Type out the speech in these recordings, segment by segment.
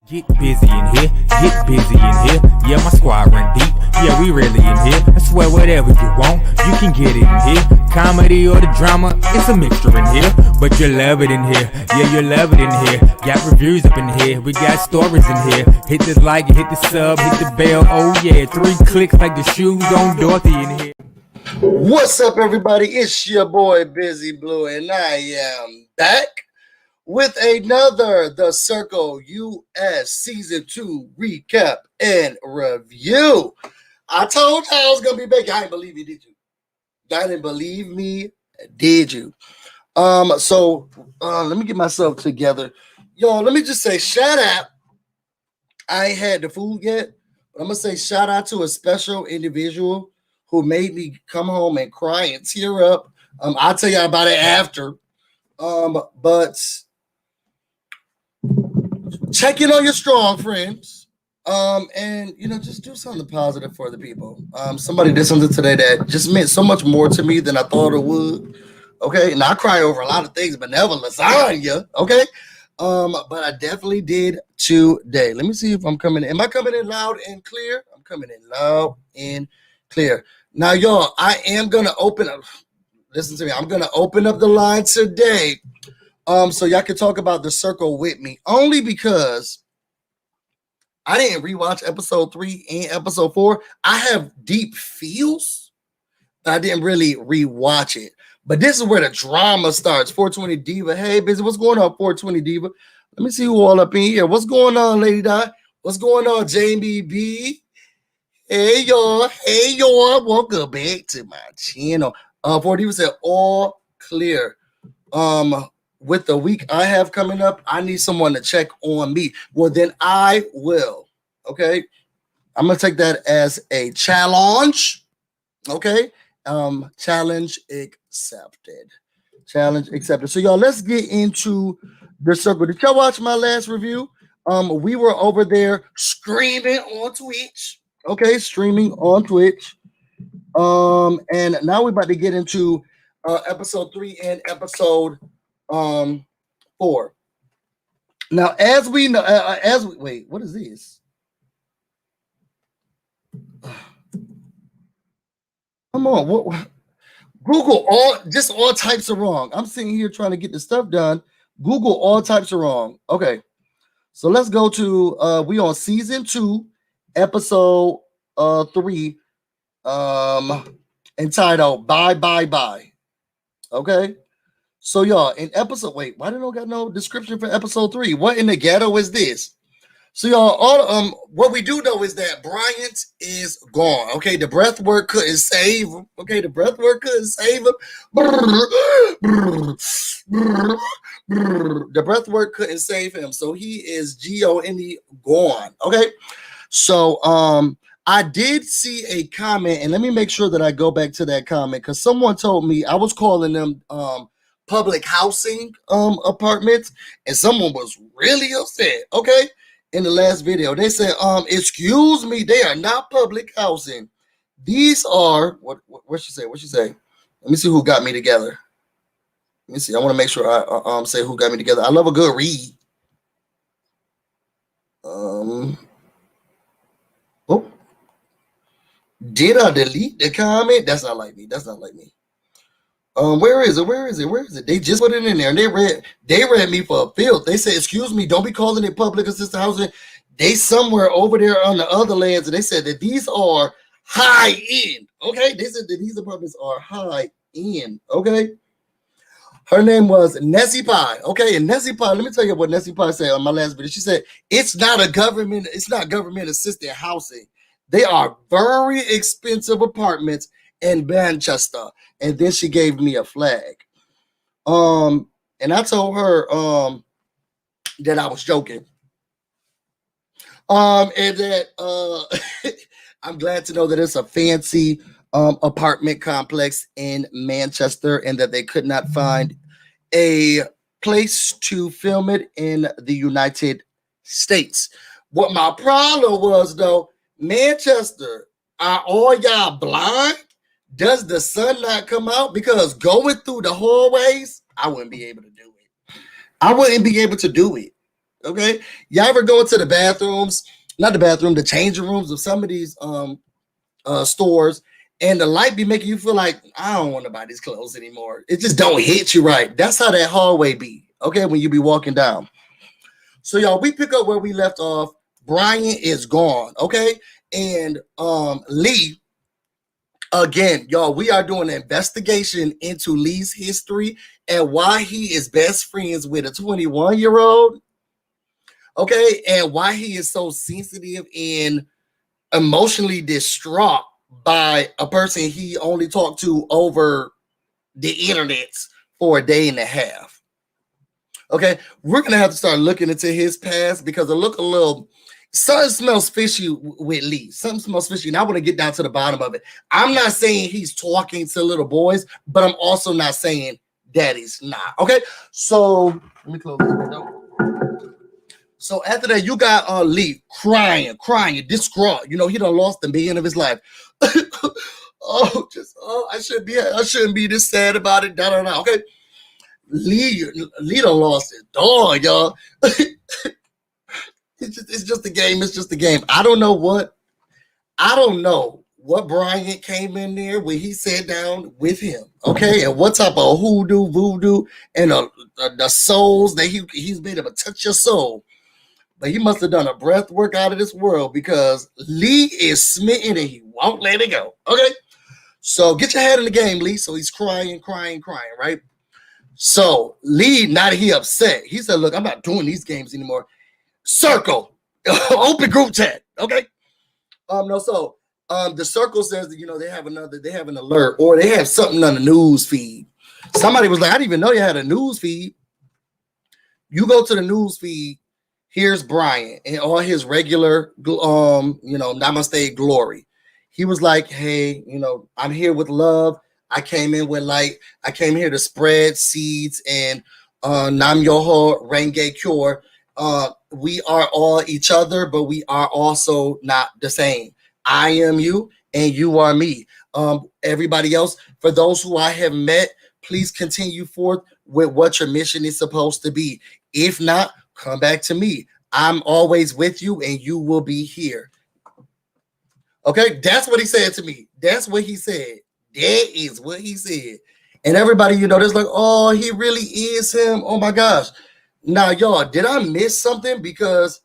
Get busy in here, get busy in here. Yeah, my squad run deep. Yeah, we really in here. I swear whatever you want, you can get it in here. Comedy or the drama, it's a mixture in here. But you love it in here, yeah, you love it in here. Got reviews up in here, we got stories in here. Hit the like, hit the sub, hit the bell, oh yeah. 3 clicks like the shoes on Dorothy in here. What's up, everybody? It's your boy BusyBlu, and I am back with another The Circle US Season 2 recap and review. I told you I was going to be back. I didn't believe me, did you? I didn't believe me, did you? Let me get myself together. Yo, let me just say shout out. I ain't had the food yet, but I'm going to say shout out to a special individual who made me come home and cry and tear up. I'll tell you about it after. But check in on your strong friends. And just do something positive for the people. Somebody did something today that just meant so much more to me than I thought it would. Okay, and I cry over a lot of things, but never lasagna. Okay. But I definitely did today. Let me see if I'm coming in. Am I coming in loud and clear? I'm coming in loud and clear. Now, y'all, I am gonna open up. Listen to me. I'm gonna open up the line today, so y'all can talk about The Circle with me. Only because I didn't rewatch episode 3 and episode 4. I have deep feels, but I didn't really rewatch it. But this is where the drama starts. 420 Diva. Hey, busy. What's going on, 420 Diva? Let me see who all up in here. What's going on, Lady Di? What's going on, Jamie B? Hey y'all, welcome back to my channel. 4 Diva said all clear. With the week I have coming up, I need someone to check on me. Well, then I will. Okay, I'm gonna take that as a challenge. Okay, challenge accepted. Challenge accepted. So y'all, let's get into The Circle. Did y'all watch my last review? We were over there screaming on Twitch. Okay, streaming on Twitch. And now we're about to get into episode 3 and episode 4. Now, as we know, wait, what is this? Come on, what? Google all types of wrong. I'm sitting here trying to get the stuff done. Google all types of wrong. Okay, so let's go to we on season 2, episode 3, entitled Bye. Okay. So y'all, in episode, wait, why didn't I got no description for episode 3? What in the ghetto is this? So y'all, what we do know is that Bryant is gone. Okay, the breath work couldn't save him. Okay, the breath work couldn't save him. The breath work couldn't save him. So he is G-O-N-E gone. Okay. So I did see a comment, and let me make sure that I go back to that comment, because someone told me I was calling them public housing apartments, and someone was really upset. Okay, in the last video, they said, excuse me, they are not public housing. These are what she say? What she say? Let me see who got me together. Let me see. I want to make sure I say who got me together. I love a good read. Oh. Did I delete the comment? That's not like me. Where is it? They just put it in there, and they read me for a filth. They said, excuse me, don't be calling it public assisted housing. They somewhere over there on the other lands, and they said that these are high end. Okay, they said that these apartments are high end. Okay, her name was Nessie Pie. Okay, and Nessie Pie, let me tell you what Nessie Pie said on my last video. She said it's not government assisted housing. They are very expensive apartments in Manchester. And then she gave me a flag. And I told her that I was joking. And that I'm glad to know that it's a fancy apartment complex in Manchester, and that they could not find a place to film it in the United States. What my problem was, though, Manchester, are all y'all blind? Does the sun not come out? Because going through the hallways, I wouldn't be able to do it. Okay, y'all ever go into the bathrooms? Not the bathroom, the changing rooms of some of these stores, and the light be making you feel like I don't want to buy these clothes anymore. It just don't hit you right. That's how that hallway be. Okay, when you be walking down. So y'all, we pick up where we left off. Brian is gone. Okay, and Lee. Again, y'all, we are doing an investigation into Lee's history and why he is best friends with a 21-year-old. Okay, and why he is so sensitive and emotionally distraught by a person he only talked to over the internet for a day and a half. Okay, we're gonna have to start looking into his past because it look a little. Something smells fishy with Lee. Something smells fishy, and I want to get down to the bottom of it. I'm not saying he's talking to little boys, but I'm also not saying that he's not. Okay, so let me close this window. So after that, you got Lee crying, distraught. You know, he done lost the man of his life. I shouldn't be this sad about it. Okay, Lee done lost his dog, y'all. It's just a game. It's just a game. I don't know what Bryant came in there when he sat down with him. Okay, and what type of hoodoo, voodoo, and the souls that he's made able to touch your soul. But he must have done a breath work out of this world because Lee is smitten and he won't let it go. Okay, so get your head in the game, Lee. So he's crying, right? So Lee, now that he upset, he said, "Look, I'm not doing these games anymore." Circle, open group chat. Okay. The circle says that they have an alert or they have something on the news feed. Somebody was like, I didn't even know you had a news feed. You go to the news feed. Here's Brian and all his regular, namaste glory. He was like, hey, I'm here with love. I came in with light. I came here to spread seeds and Nam Yoho Renge Cure. We are all each other, but we are also not the same. I am you and you are me. Everybody else, for those who I have met, please continue forth with what your mission is supposed to be. If not, come back to me. I'm always with you and you will be here. Okay, that's what he said to me. That's what he said. That is what he said. And everybody, there's like, oh, he really is him. Oh my gosh. Now, y'all, did I miss something? Because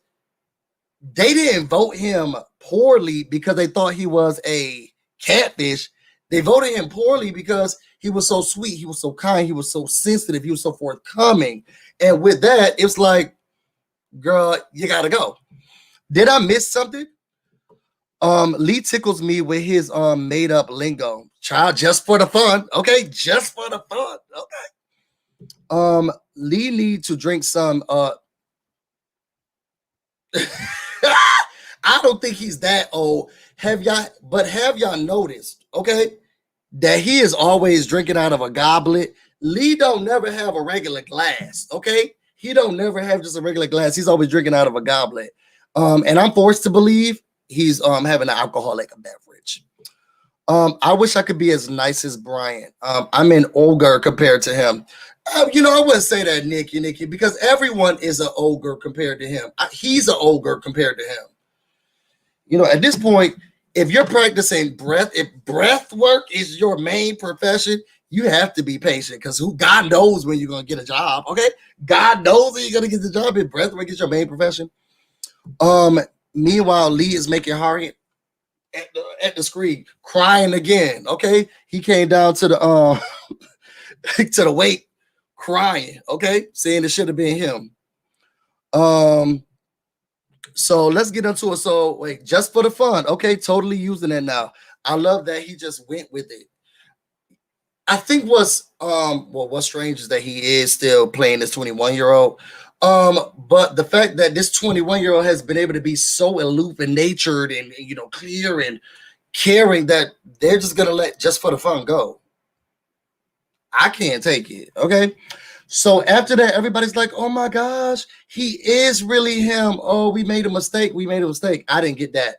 they didn't vote him poorly because they thought he was a catfish. They voted him poorly because he was so sweet, he was so kind, he was so sensitive, he was so forthcoming. And with that, it's like, girl, you gotta go. Did I miss something? Lee tickles me with his made-up lingo. Child, just for the fun. Okay, just for the fun. Okay. Lee need to drink some I don't think he's that old. Have y'all noticed, okay, that he is always drinking out of a goblet? Lee don't never have a regular glass, okay? He don't never have just a regular glass. He's always drinking out of a goblet. And I'm forced to believe he's having an alcoholic beverage. I wish I could be as nice as Brian. I'm an ogre compared to him. I wouldn't say that, Nikki, because everyone is an ogre compared to him. He's an ogre compared to him. At this point, if you're practicing if breath work is your main profession, you have to be patient because God knows when you're going to get a job, okay? God knows when you're going to get the job if breath work is your main profession. Meanwhile, Lee is making hard at the screen, crying again, okay? He came down to the to the weight, crying, okay? Saying it should have been him. So let's get into it. So wait, just for the fun, okay? Totally using it now. I love that he just went with it. I think what's strange is that he is still playing this 21-year-old. But the fact that this 21-year-old has been able to be so aloof and natured and clear and caring that they're just gonna let just for the fun go. I can't take it. Okay. So after that, everybody's like, oh my gosh, he is really him. Oh, we made a mistake. I didn't get that.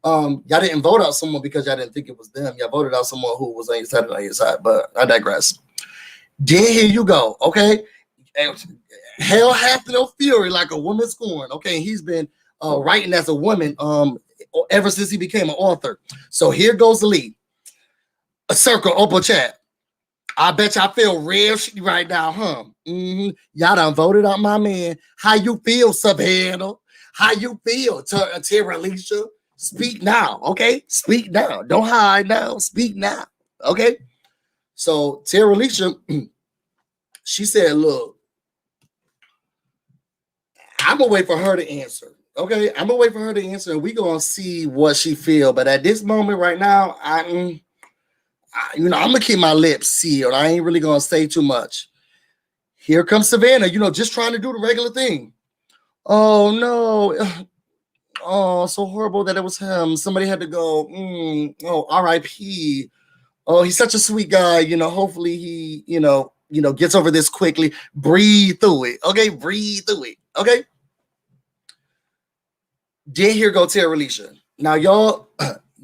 Y'all didn't vote out someone because y'all didn't think it was them. Y'all voted out someone who was on your side and on your side, but I digress. Then here you go. Okay. hell hath no fury like a woman scorned. Okay, and he's been writing as a woman ever since he became an author. So here goes the lead. A circle, open chat. I bet y'all feel real shitty right now, huh? Y'all done voted out my man. How you feel, Savannah? How you feel, Terelisha? Speak now, okay? Speak now. Don't hide now. Speak now, okay? So Terelisha, she said, look, I'm gonna wait for her to answer. Okay, I'm gonna wait for her to answer, and we gonna see what she feel. But at this moment, right now, I'm gonna keep my lips sealed. I ain't really gonna say too much. Here comes Savannah, just trying to do the regular thing. Oh no, oh, so horrible that it was him. Somebody had to go. Oh, R.I.P. Oh, he's such a sweet guy. Hopefully he, gets over this quickly. Breathe through it. Okay, breathe through it. Okay. Then here go Terelisha. Now y'all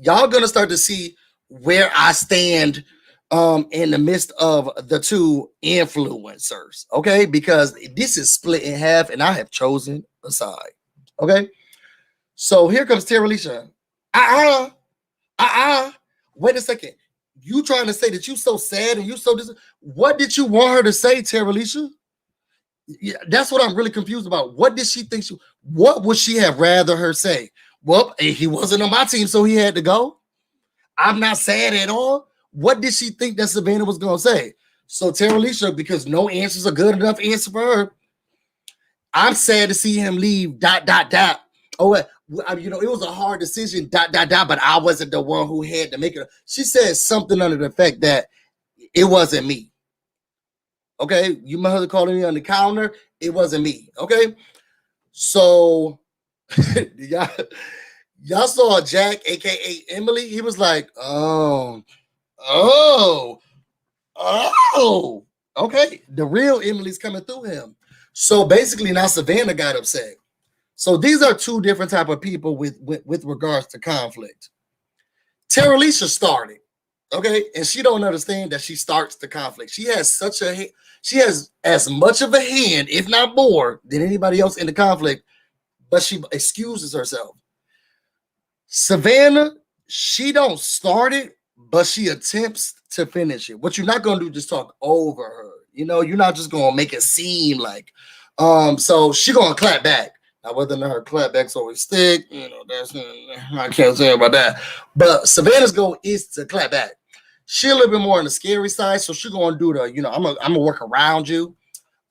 gonna start to see where I stand in the midst of the two influencers, okay? Because this is split in half, and I have chosen a side. Okay. So here comes Terelisha. Wait a second. You trying to say that you so sad and you so what did you want her to say, Terelisha? Yeah, that's what I'm really confused about. What did she think what would she have rather her say? Well, he wasn't on my team, so he had to go. I'm not sad at all. What did she think that Savannah was gonna say? So Terelisha, because no answers are good enough answer for her, I'm sad to see him leave. ... Oh, it was a hard decision. ... But I wasn't the one who had to make it. She said something under the fact that it wasn't me. Okay, you might have calling me on the counter. It wasn't me. Okay, so y'all saw Jack, aka Emily. He was like, oh. Okay, the real Emily's coming through him. So basically, now Savannah got upset. So these are two different type of people with regards to conflict. Terelisha started. Okay, and she don't understand that she starts the conflict. She has as much of a hand, if not more, than anybody else in the conflict, but she excuses herself. Savannah, she don't start it, but she attempts to finish it. What you're not gonna do is just talk over her. You're not just gonna make it seem like. So she gonna clap back. Now, whether or not her clapbacks always stick, I can't say about that. But Savannah's goal is to clap back. She a little bit more on the scary side, so she's gonna do the, I'm gonna work around you.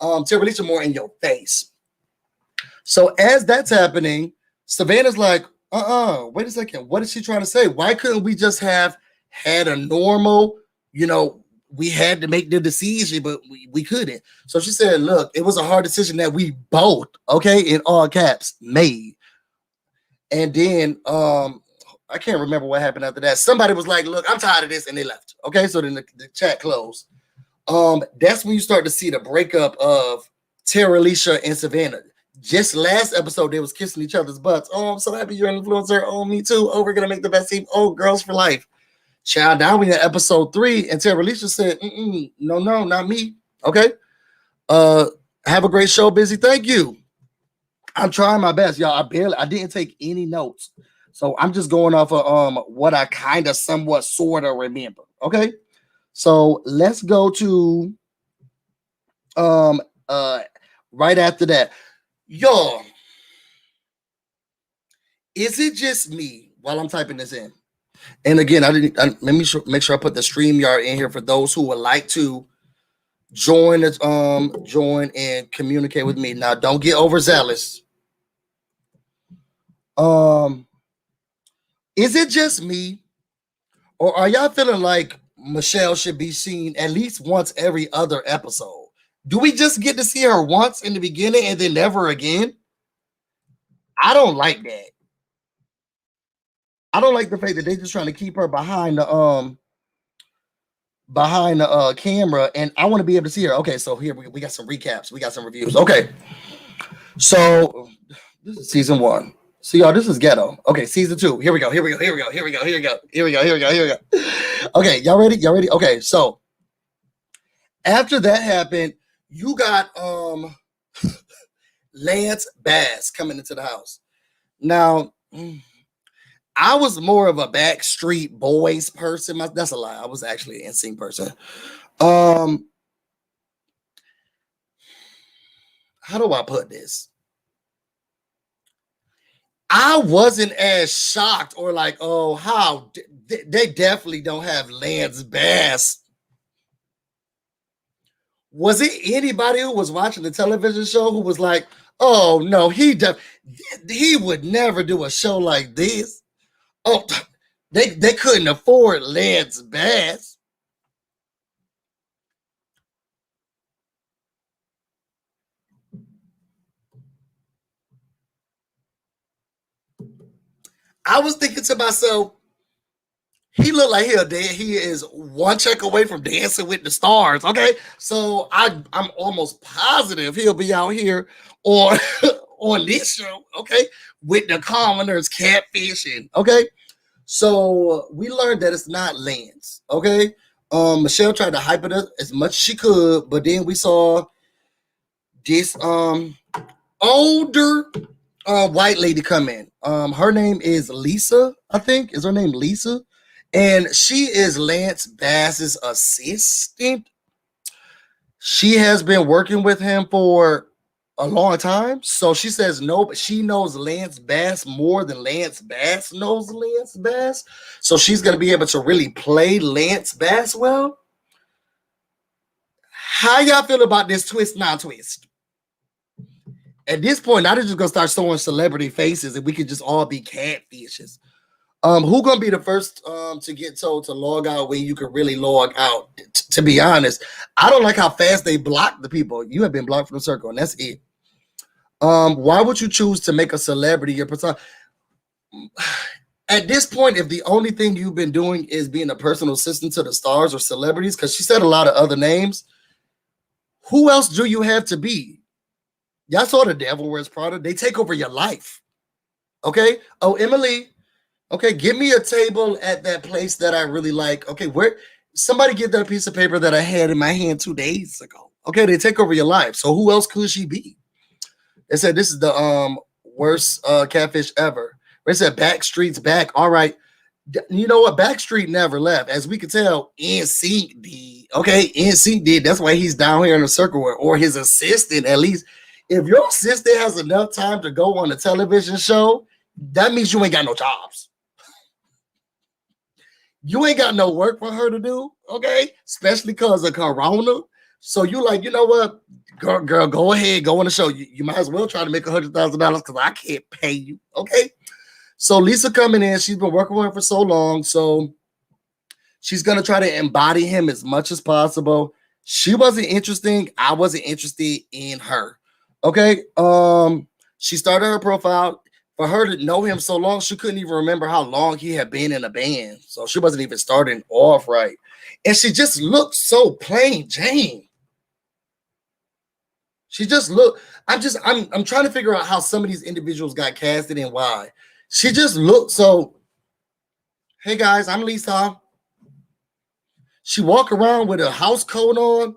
Terelisha more in your face. So as that's happening, Savannah's like, wait a second, what is she trying to say? Why couldn't we just have had a normal, we had to make the decision, but we couldn't. So she said, look, it was a hard decision that we both, okay, in all caps, made. And then I can't remember what happened after that. Somebody was like, look, I'm tired of this, and they left. Okay, so then the chat closed. That's when you start to see the breakup of Terelisha and Savannah. Just last episode, they was kissing each other's butts. Oh, I'm so happy you're an influencer. Oh, me too. Oh, we're gonna make the best team. Oh, girls for life. Child, now we in episode 3, and Terelisha said, no, not me. Okay. Have a great show, Busy. Thank you. I'm trying my best, y'all. I didn't take any notes. So I'm just going off of what I kind of somewhat sort of remember. Okay. So let's go to right after that. Y'all, is it just me while I'm typing this in? And again, let me make sure I put the StreamYard in here for those who would like to join and communicate with me. Now, don't get overzealous. Is it just me, or are y'all feeling like Michelle should be seen at least once every other episode? Do we just get to see her once in the beginning and then never again? I don't like that. I don't like the fact that they're just trying to keep her behind the camera, and I want to be able to see her. Okay, so here we got some recaps, we got some reviews. Okay, so this is season 1. So y'all, this is ghetto. Okay, season 2. Here we go. Okay, y'all ready? Okay, so after that happened, you got Lance Bass coming into the house. Now, I was more of a Backstreet Boys person. That's a lie. I was actually an NSYNC person. How do I put this? I wasn't as shocked or like, oh, how they definitely don't have Lance Bass. Was it anybody who was watching the television show who was like, oh no, he would never do a show like this? Oh, they couldn't afford Lance Bass. I was thinking to myself, he looked like he is one check away from Dancing with the Stars. Okay, so I'm almost positive he'll be out here on on this show. Okay, with the commoners catfishing. Okay, so we learned that it's not Lance. Okay, Michelle tried to hype it up as much as she could, but then we saw this older white lady come in. Her name is Lisa, I think. Is her name Lisa? And she is Lance Bass's assistant. She has been working with him for a long time. So she says no, but she knows Lance Bass more than Lance Bass knows Lance Bass. So she's going to be able to really play Lance Bass well. How y'all feel about this twist, non-twist? At this point, now they're just going to start showing celebrity faces and we could just all be catfishes. Who gonna be the first to get told to log out when you can really log out? To be honest, I don't like how fast they block the people. You have been blocked from the circle, and that's it. Why would you choose to make a celebrity your persona? At this point, if the only thing you've been doing is being a personal assistant to the stars or celebrities, because she said a lot of other names, who else do you have to be? Y'all saw The Devil Wears Prada. They take over your life. Okay. Oh, Emily. Okay, give me a table at that place that I really like. Okay, where somebody get that piece of paper that I had in my hand 2 days ago. Okay, they take over your life. So who else could she be? They said this is the worst catfish ever. They said Backstreet's back. All right. You know what? Backstreet never left. As we could tell, NSYNC did. Okay, NSYNC did. That's why he's down here in the circle, or his assistant at least. If your assistant has enough time to go on a television show, that means you ain't got no jobs. You ain't got no work for her to do, okay? Especially because of Corona. So you like, you know what, girl, go ahead, go on the show. You might as well try to make $100,000 because I can't pay you, okay? So Lisa coming in, she's been working with him for so long, so she's gonna try to embody him as much as possible. She wasn't interesting. I wasn't interested in her, okay? She started her profile. For her to know him so long, she couldn't even remember how long he had been in a band. So she wasn't even starting off right. And she just looked so plain Jane. She just looked, I'm trying to figure out how some of these individuals got casted and why. She just looked so, hey guys, I'm Lisa. She walked around with a house coat on.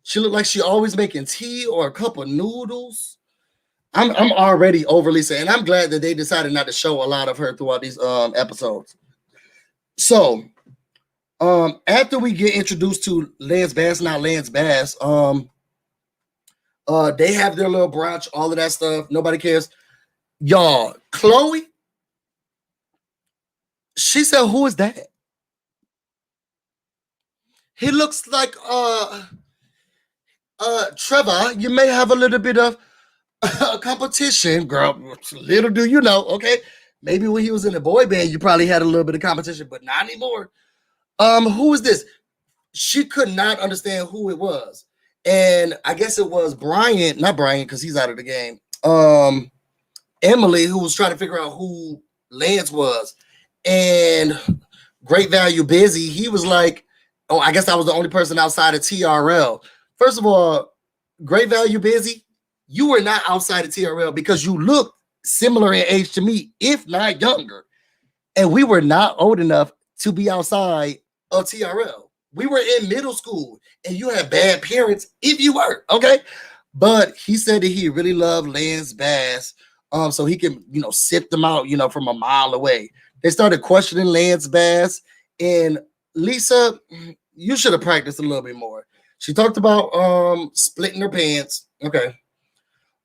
She looked like she always making tea or a cup of noodles. I'm already overly saying, and I'm glad that they decided not to show a lot of her throughout these episodes. So after we get introduced to Lance Bass, not Lance Bass, they have their little brunch, all of that stuff. Nobody cares. Y'all, Chloe, she said, who is that? He looks like Trevor. You may have a little bit of competition, girl. Little do you know, okay? Maybe when he was in a boy band, you probably had a little bit of competition, but not anymore. Who is this? She could not understand who it was. And I guess it was Brian, not Brian, because he's out of the game. Emily, who was trying to figure out who Lance was. And Great Value Busy, he was like, oh, I guess I was the only person outside of TRL. First of all, Great Value Busy, you were not outside of TRL because you look similar in age to me, if not younger. And we were not old enough to be outside of TRL. We were in middle school and you had bad parents if you were, okay? But he said that he really loved Lance Bass, so he can, sift them out, from a mile away. They started questioning Lance Bass, and Lisa, you should have practiced a little bit more. She talked about splitting her pants. Okay.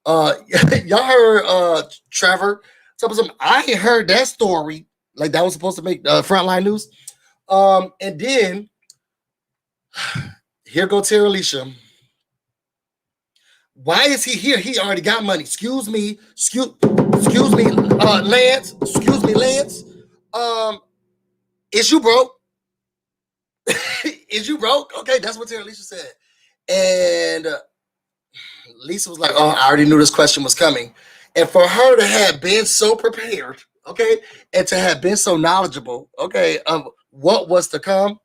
Y'all heard Trevor tell me something. I ain't heard that story. Like that was supposed to make frontline news. And then here go Terelisha. Why is he here? He already got money. Excuse me, Lance. Excuse me, Lance. Is you broke? Is you broke? Okay, that's what Terelisha said. And Lisa was like, "Oh, I already knew this question was coming." And for her to have been so prepared, okay, and to have been so knowledgeable, okay, of what was to come,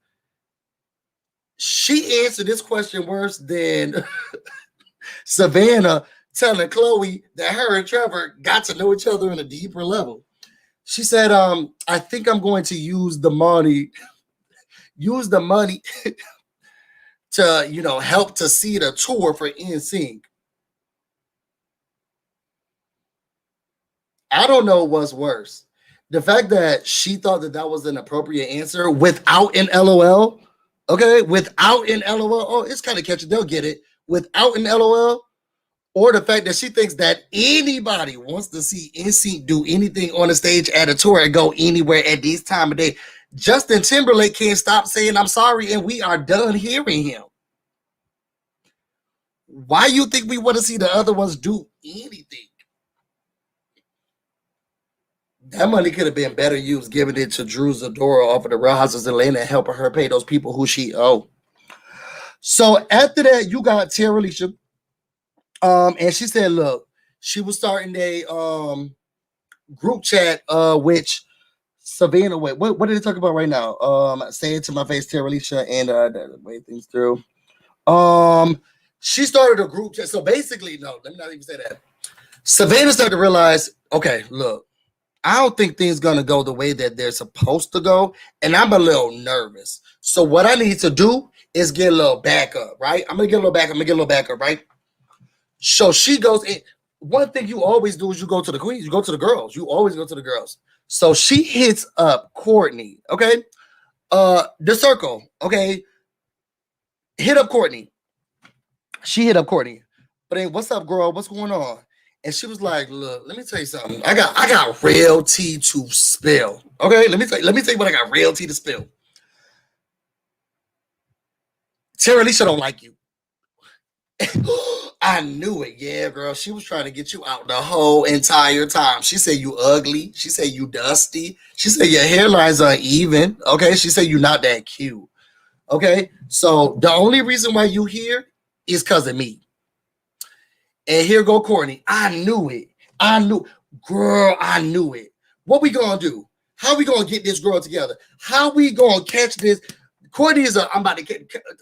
she answered this question worse than Savannah telling Chloe that her and Trevor got to know each other on a deeper level. She said, I think I'm going to use the money to, help to see the tour for NSYNC. I don't know what's worse. The fact that she thought that was an appropriate answer without an LOL. Okay, without an LOL. Oh, it's kind of catchy. They'll get it. Without an LOL. Or the fact that she thinks that anybody wants to see NSYNC do anything on the stage at a tour and go anywhere at this time of day. Justin Timberlake can't stop saying I'm sorry, and we are done hearing him. Why you think we want to see the other ones do anything? That money could have been better used giving it to Drew Zadora off of the Real Houses of Atlanta and helping her pay those people who she owe. So after that, you got Terelisha. And she said, look, she was starting a group chat, which Savannah, wait, what did they talk about right now? Say it to my face, Terelisha, and wait things through. She started a group chat. So basically, no, let me not even say that. Savannah started to realize, okay, look, I don't think things gonna go the way that they're supposed to go, and I'm a little nervous. So what I need to do is get a little backup, right? I'm gonna get a little backup, right? So she goes in. One thing you always do is you go to the queens, you go to the girls. You always go to the girls. So she hits up Courtney, okay? The circle, okay? Hit up Courtney. She hit up Courtney. But hey, what's up, girl? What's going on? And she was like, look, let me tell you something. I got real tea to spill. Okay, let me tell you what I got real tea to spill. Terelisha don't like you. I knew it. Yeah, girl. She was trying to get you out the whole entire time. She said you ugly. She said you dusty. She said your hairline's uneven. Okay. She said you're not that cute. Okay. So the only reason why you here is because of me. And here go Courtney. I knew it. Girl, I knew it. What we gonna do? How we gonna get this girl together? How we gonna catch this? Courtney is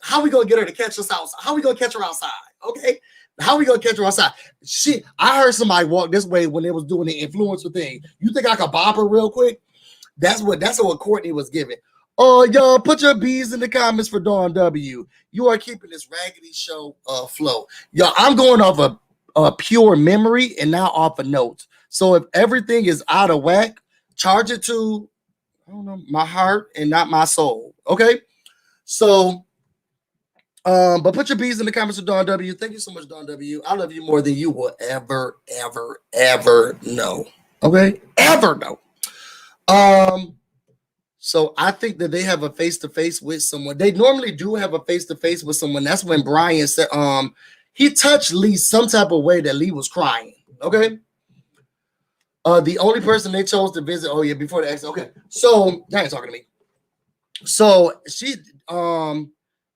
how we gonna get her to catch us outside? How we gonna catch her outside? Okay. How we gonna catch her outside? I heard somebody walk this way when they was doing the influencer thing. You think I could bop her real quick? That's what Courtney was giving. Oh, y'all, put your B's in the comments for Dawn W. You are keeping this raggedy show afloat. Y'all, I'm going off a pure memory and now off of notes. So if everything is out of whack, charge it to, I don't know, my heart and not my soul. Okay. So, but put your B's in the comments for Dawn W. Thank you so much, Dawn W. I love you more than you will ever know. Okay? Ever know. So I think that they have a face-to-face with someone. They normally do have a face-to-face with someone. That's when Brian said, he touched Lee some type of way that Lee was crying. Okay. The only person they chose to visit, before the exit. Okay. So y'all ain't talking to me. So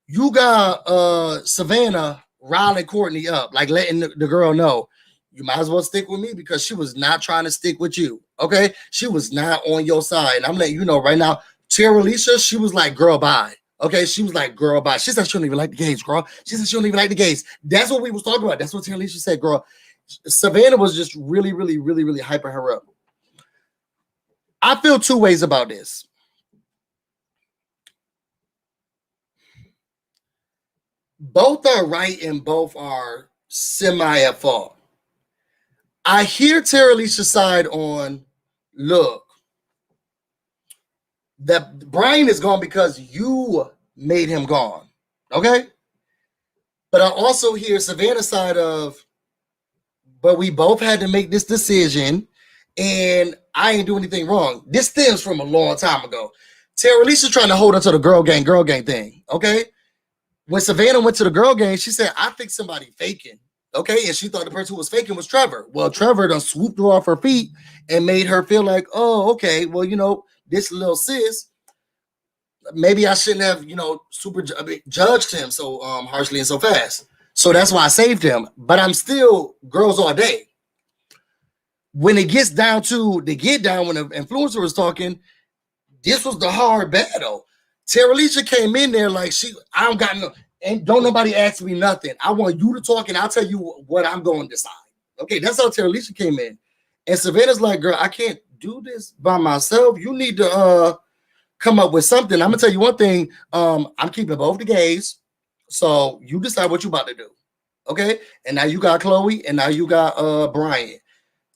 you got Savannah riling Courtney up, like letting the girl know you might as well stick with me because she was not trying to stick with you. Okay, she was not on your side. And I'm letting you know right now, Terelisha, she was like, girl, bye. Okay, she was like, girl, bye. She said she don't even like the gays, girl. She said she don't even like the gays. That's what we was talking about. That's what Terelisha said, girl. Savannah was just really hyping her up. I feel two ways about this. Both are right and both are semi at fault. I hear Terelisha's side on, look, that Brian is gone because you made him gone. Okay? But I also hear Savannah's side of, but we both had to make this decision, and I ain't do anything wrong. This stems from a long time ago. Terelisha's trying to hold on to the girl gang thing. Okay? When Savannah went to the girl gang, she said, I think somebody faking. Okay, and she thought the person who was faking was Trevor. Well, Trevor done swooped her off her feet and made her feel like, oh, okay, well, this little sis, maybe I shouldn't have, super judged him so harshly and so fast. So that's why I saved him. But I'm still girls all day. When it gets down to the get down, when the influencer was talking, this was the hard battle. Terelisha came in there like I don't got no. And don't nobody ask me nothing. I want you to talk, and I'll tell you what I'm going to decide. Okay, that's how Terelisha came in. And Savannah's like, girl, I can't do this by myself. You need to come up with something. I'm going to tell you one thing. I'm keeping both the gays. So you decide what you about to do. Okay? And now you got Chloe, and now you got Brian.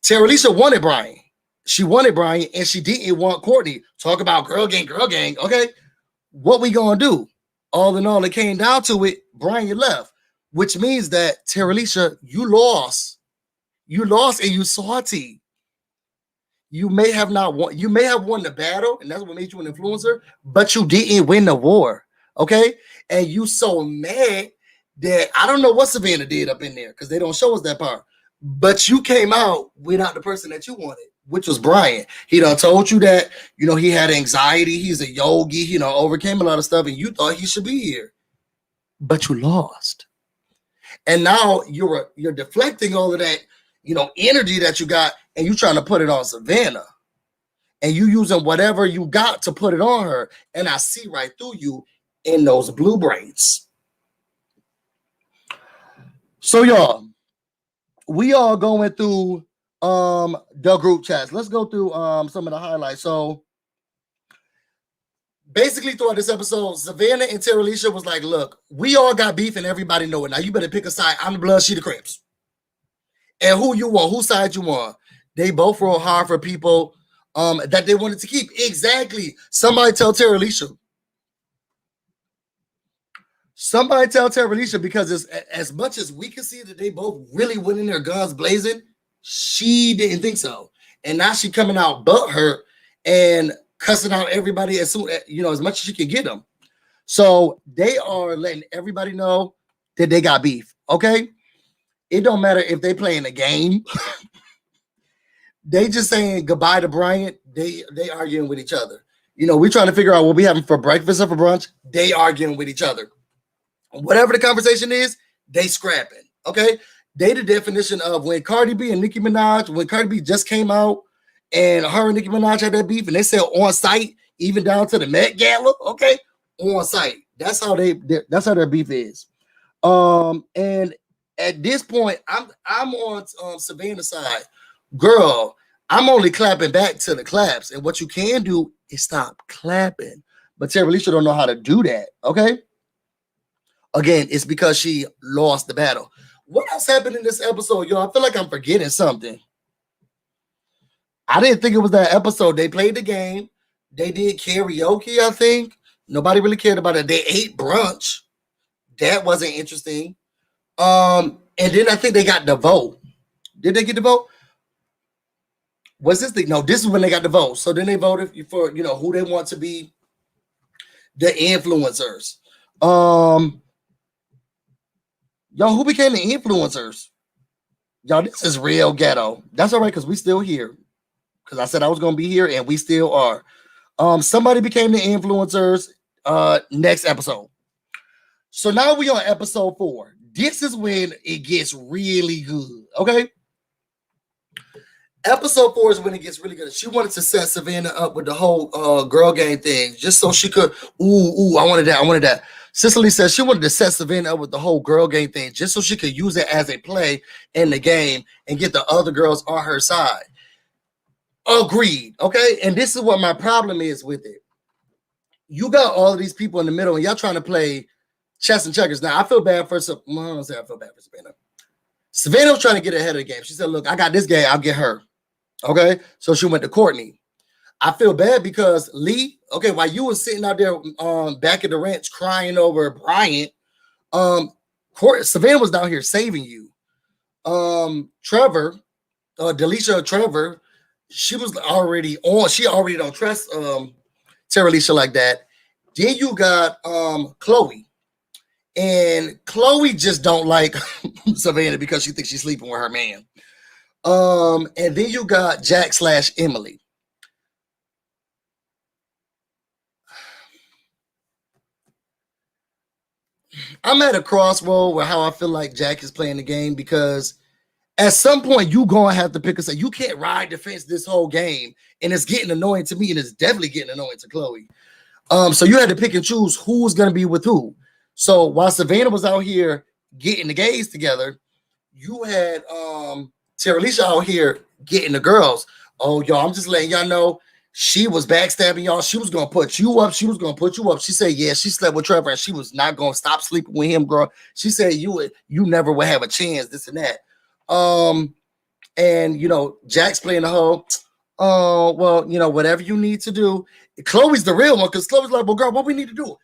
Terelisha wanted Brian. She wanted Brian, and she didn't want Courtney. Talk about girl gang. Okay? What we going to do? All in all, it came down to it. Brian left, which means that Terelisha, you lost. You lost, and you salty. You may have not won. You may have won the battle, and that's what made you an influencer. But you didn't win the war, okay? And you so mad that I don't know what Savannah did up in there because they don't show us that part. But you came out without the person that you wanted, which was Brian. He done told you that, he had anxiety. He's a yogi, overcame a lot of stuff, and you thought he should be here. But you lost. And now you're deflecting all of that, energy that you got, and you trying to put it on Savannah. And you using whatever you got to put it on her. And I see right through you in those blue braids. So, y'all, we are going through the group chats. Let's go through some of the highlights. So basically throughout this episode, Savannah and Terelisha was like, look, we all got beef and everybody know it. Now you better pick a side. I'm the blood, she the Crips. And who you want, whose side you want. They both roll hard for people that they wanted to keep. Exactly. Somebody tell Terelisha, because as much as we can see that they both really went in their guns blazing, she didn't think so. And now she coming out butthurt and cussing out everybody as soon as much as she can get them. So they are letting everybody know that they got beef. Okay. It don't matter if they playing a game. They just saying goodbye to Bryant. They arguing with each other. We trying to figure out what we having for breakfast or for brunch. They arguing with each other. Whatever the conversation is, they scrapping. Okay. They the definition of when Cardi B and Nicki Minaj, when Cardi B just came out and her and Nicki Minaj had that beef and they said on site, even down to the Met Gala, okay, on site. That's how their beef is. And at this point, I'm on Savannah's side. Girl, I'm only clapping back to the claps. And what you can do is stop clapping. But Terelisha don't know how to do that, okay? Again, it's because she lost the battle. What else happened in this episode, y'all? I feel like I'm forgetting something. I didn't think it was that episode. They played the game. They did karaoke, I think. Nobody really cared about it. They ate brunch. That wasn't interesting. And then I think they got the vote. Did they get the vote? Was this thing? No, this is when they got the vote. So then they voted for, who they want to be the influencers. Y'all, who became the influencers? Y'all, this is real ghetto. That's all right, because we still here. Because I said I was going to be here, and we still are. Somebody became the influencers next episode. So now we on episode 4. This is when it gets really good, okay? Episode 4 is when it gets really good. She wanted to set Savannah up with the whole girl gang thing, just so she could, I wanted that. Cicely says she wanted to set Savannah up with the whole girl gang thing, just so she could use it as a play in the game and get the other girls on her side. Agreed, okay? And this is what my problem is with it. You got all of these people in the middle, and y'all trying to play chess and checkers. Now, I feel bad for I don't say I feel bad for Savannah. Savannah was trying to get ahead of the game. She said, look, I got this game. I'll get her. Okay. So she went to Courtney. I feel bad because Lee, okay, while you were sitting out there back at the ranch crying over Bryant, Savannah was down here saving you. Trevor, Delisha Trevor, she was already on. She already don't trust Terelisha like that. Then you got Chloe. And Chloe just don't like Savannah because she thinks she's sleeping with her man. And then you got Jack / Emily. I'm at a crossroad where how I feel like Jack is playing the game, because at some point you gonna have to pick a side. You can't ride the fence this whole game, and it's getting annoying to me, and it's definitely getting annoying to Chloe. So you had to pick and choose who's gonna be with who. So while Savannah was out here getting the gays together, you had Terelisha out here getting the girls. Oh, y'all, I'm just letting y'all know she was backstabbing y'all. She was gonna put you up. She was gonna put you up. She said, yeah, she slept with Trevor and she was not gonna stop sleeping with him, girl. She said you never would have a chance, this and that. And you know, Jack's playing the whole, oh, well, you know, whatever you need to do. Chloe's the real one, because Chloe's like, well, girl, what we need to do?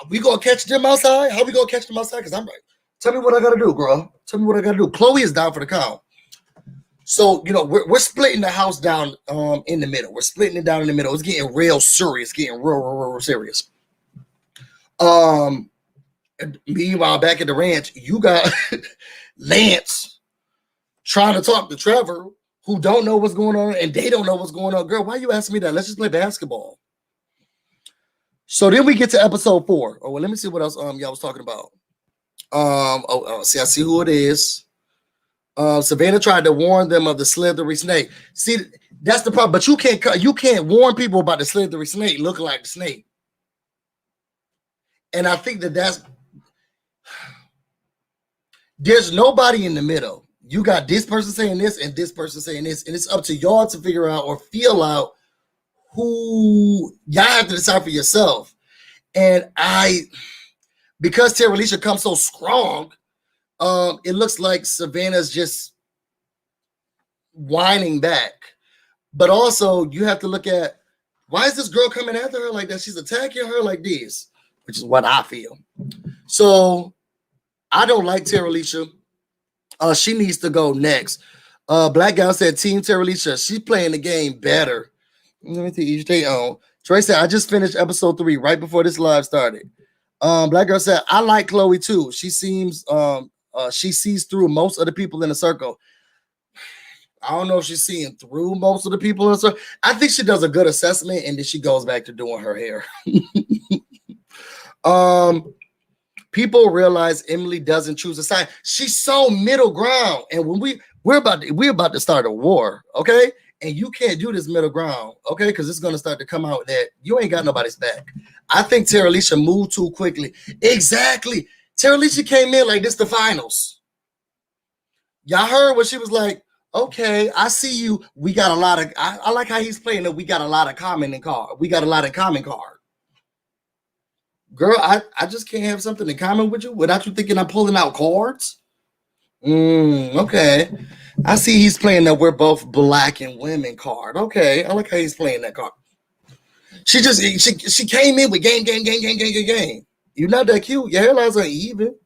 We gonna catch them outside? How we gonna catch them outside? Because I'm like, tell me what I gotta do, girl. Tell me what I gotta do. Chloe is down for the count. So, you know, we're splitting the house down in the middle. We're splitting it down in the middle. It's getting real serious, getting real serious. Meanwhile, back at the ranch, you got Lance trying to talk to Trevor, who don't know what's going on, and they don't know what's going on. Girl, why you asking me that? Let's just play basketball. So then we get to episode 4. Oh, well, let me see what else y'all was talking about. See, I see who it is. Savannah tried to warn them of the slithery snake. See, that's the problem. But you can't warn people about the slithery snake looking like the snake. And I think there's nobody in the middle. You got this person saying this and this person saying this, and it's up to y'all to figure out or feel out who y'all have to decide for yourself. And because Terelisha comes so strong, it looks like Savannah's just whining back. But also, you have to look at, why is this girl coming after her like that? She's attacking her like this, which is what I feel. So I don't like Terelisha. She needs to go next. Black Gal said, Team Terelisha, she's playing the game better. Let me see each day on. Trey said, I just finished episode 3 right before this live started. Black Girl said, I like Chloe too. She seems she sees through most of the people in the circle. I don't know if she's seeing through most of the people in the circle. I think she does a good assessment, and then she goes back to doing her hair. People realize Emily doesn't choose a side. She's so middle ground, and when we're about to start a war, okay? And you can't do this middle ground, okay? Because it's gonna start to come out that you ain't got nobody's back. I think Terelisha moved too quickly. Exactly. Terelisha came in like this the finals. Y'all heard what she was like, okay, I see you. We got a lot of, I like how he's playing that we got a lot of common in card. We got a lot in common card. Girl, I just can't have something in common with you without you thinking I'm pulling out cards. Okay. I see he's playing that we're both black and women card. Okay, I like how he's playing that card. She came in with game. You're not that cute. Your hairlines are even.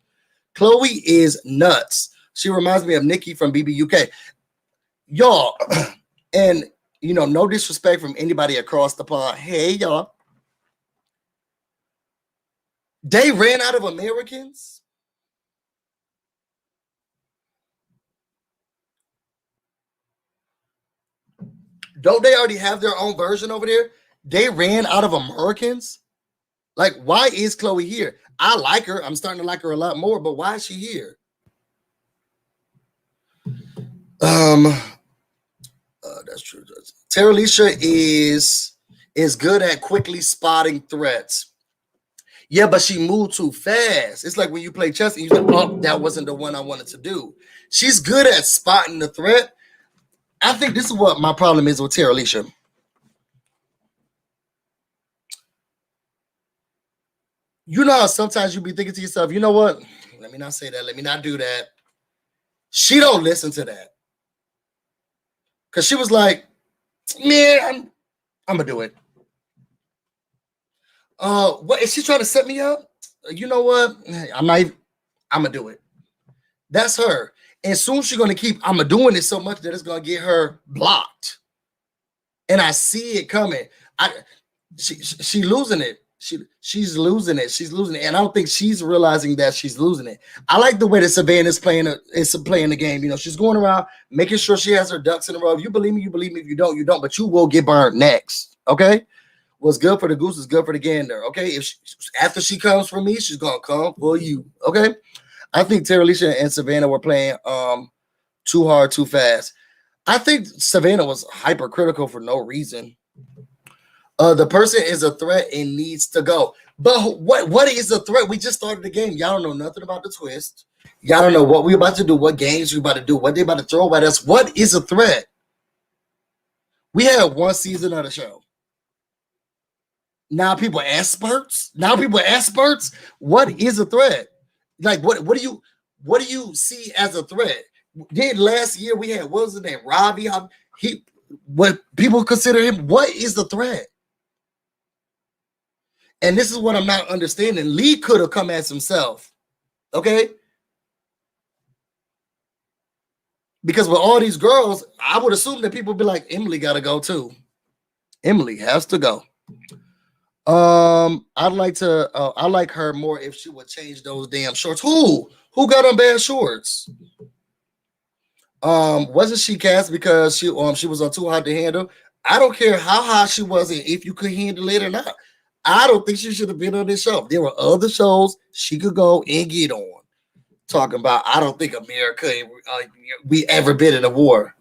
Chloe is nuts. She reminds me of Nikki from BBUK. Y'all, and you know, no disrespect from anybody across the pond. Hey, y'all. They ran out of Americans. Don't they already have their own version over there? They ran out of Americans. Like, why is Chloe here? I like her. I'm starting to like her a lot more, but why is she here? That's true. Terelisha is good at quickly spotting threats. Yeah, but she moved too fast. It's like when you play chess and you say, oh, that wasn't the one I wanted to do. She's good at spotting the threat. I think this is what my problem is with Terelisha. You know how sometimes you be thinking to yourself, you know what? Let me not say that. Let me not do that. She don't listen to that. Because she was like, man, I'm gonna do it. What is she trying to set me up? You know what? I'm gonna do it. That's her. And soon she's gonna keep I'm doing it so much that it's gonna get her blocked. And I see it coming. She losing it. She's losing it. She's losing it. And I don't think she's realizing that she's losing it. I like the way that Savannah's playing the game. You know, she's going around making sure she has her ducks in a row. If you believe me, you believe me. If you don't, you don't. But you will get burned next. Okay? What's good for the goose is good for the gander. Okay? After she comes for me, she's gonna come for you. Okay? I think Terelisha and Savannah were playing too hard, too fast. I think Savannah was hypercritical for no reason. The person is a threat and needs to go. But what is a threat? We just started the game. Y'all don't know nothing about the twist. Y'all don't know what we're about to do, what games we're about to do, what they're about to throw at us. What is a threat? We had one season of the show. Now people experts. What is a threat? Like what do you see as a threat? Did last year we had, what was his name? Robbie. What people consider him. What is the threat? And this is what I'm not understanding. Lee could have come as himself. Okay? Because with all these girls, I would assume that people would be like, Emily got to go too. Emily has to go. I like her more if she would change those damn shorts. Who got on bad shorts? Wasn't she cast because she was on Too Hot to Handle? I don't care how high she was and if you could handle it or not. I don't think she should have been on this show. There were other shows she could go and get on. Talking about, I don't think America we ever been in a war.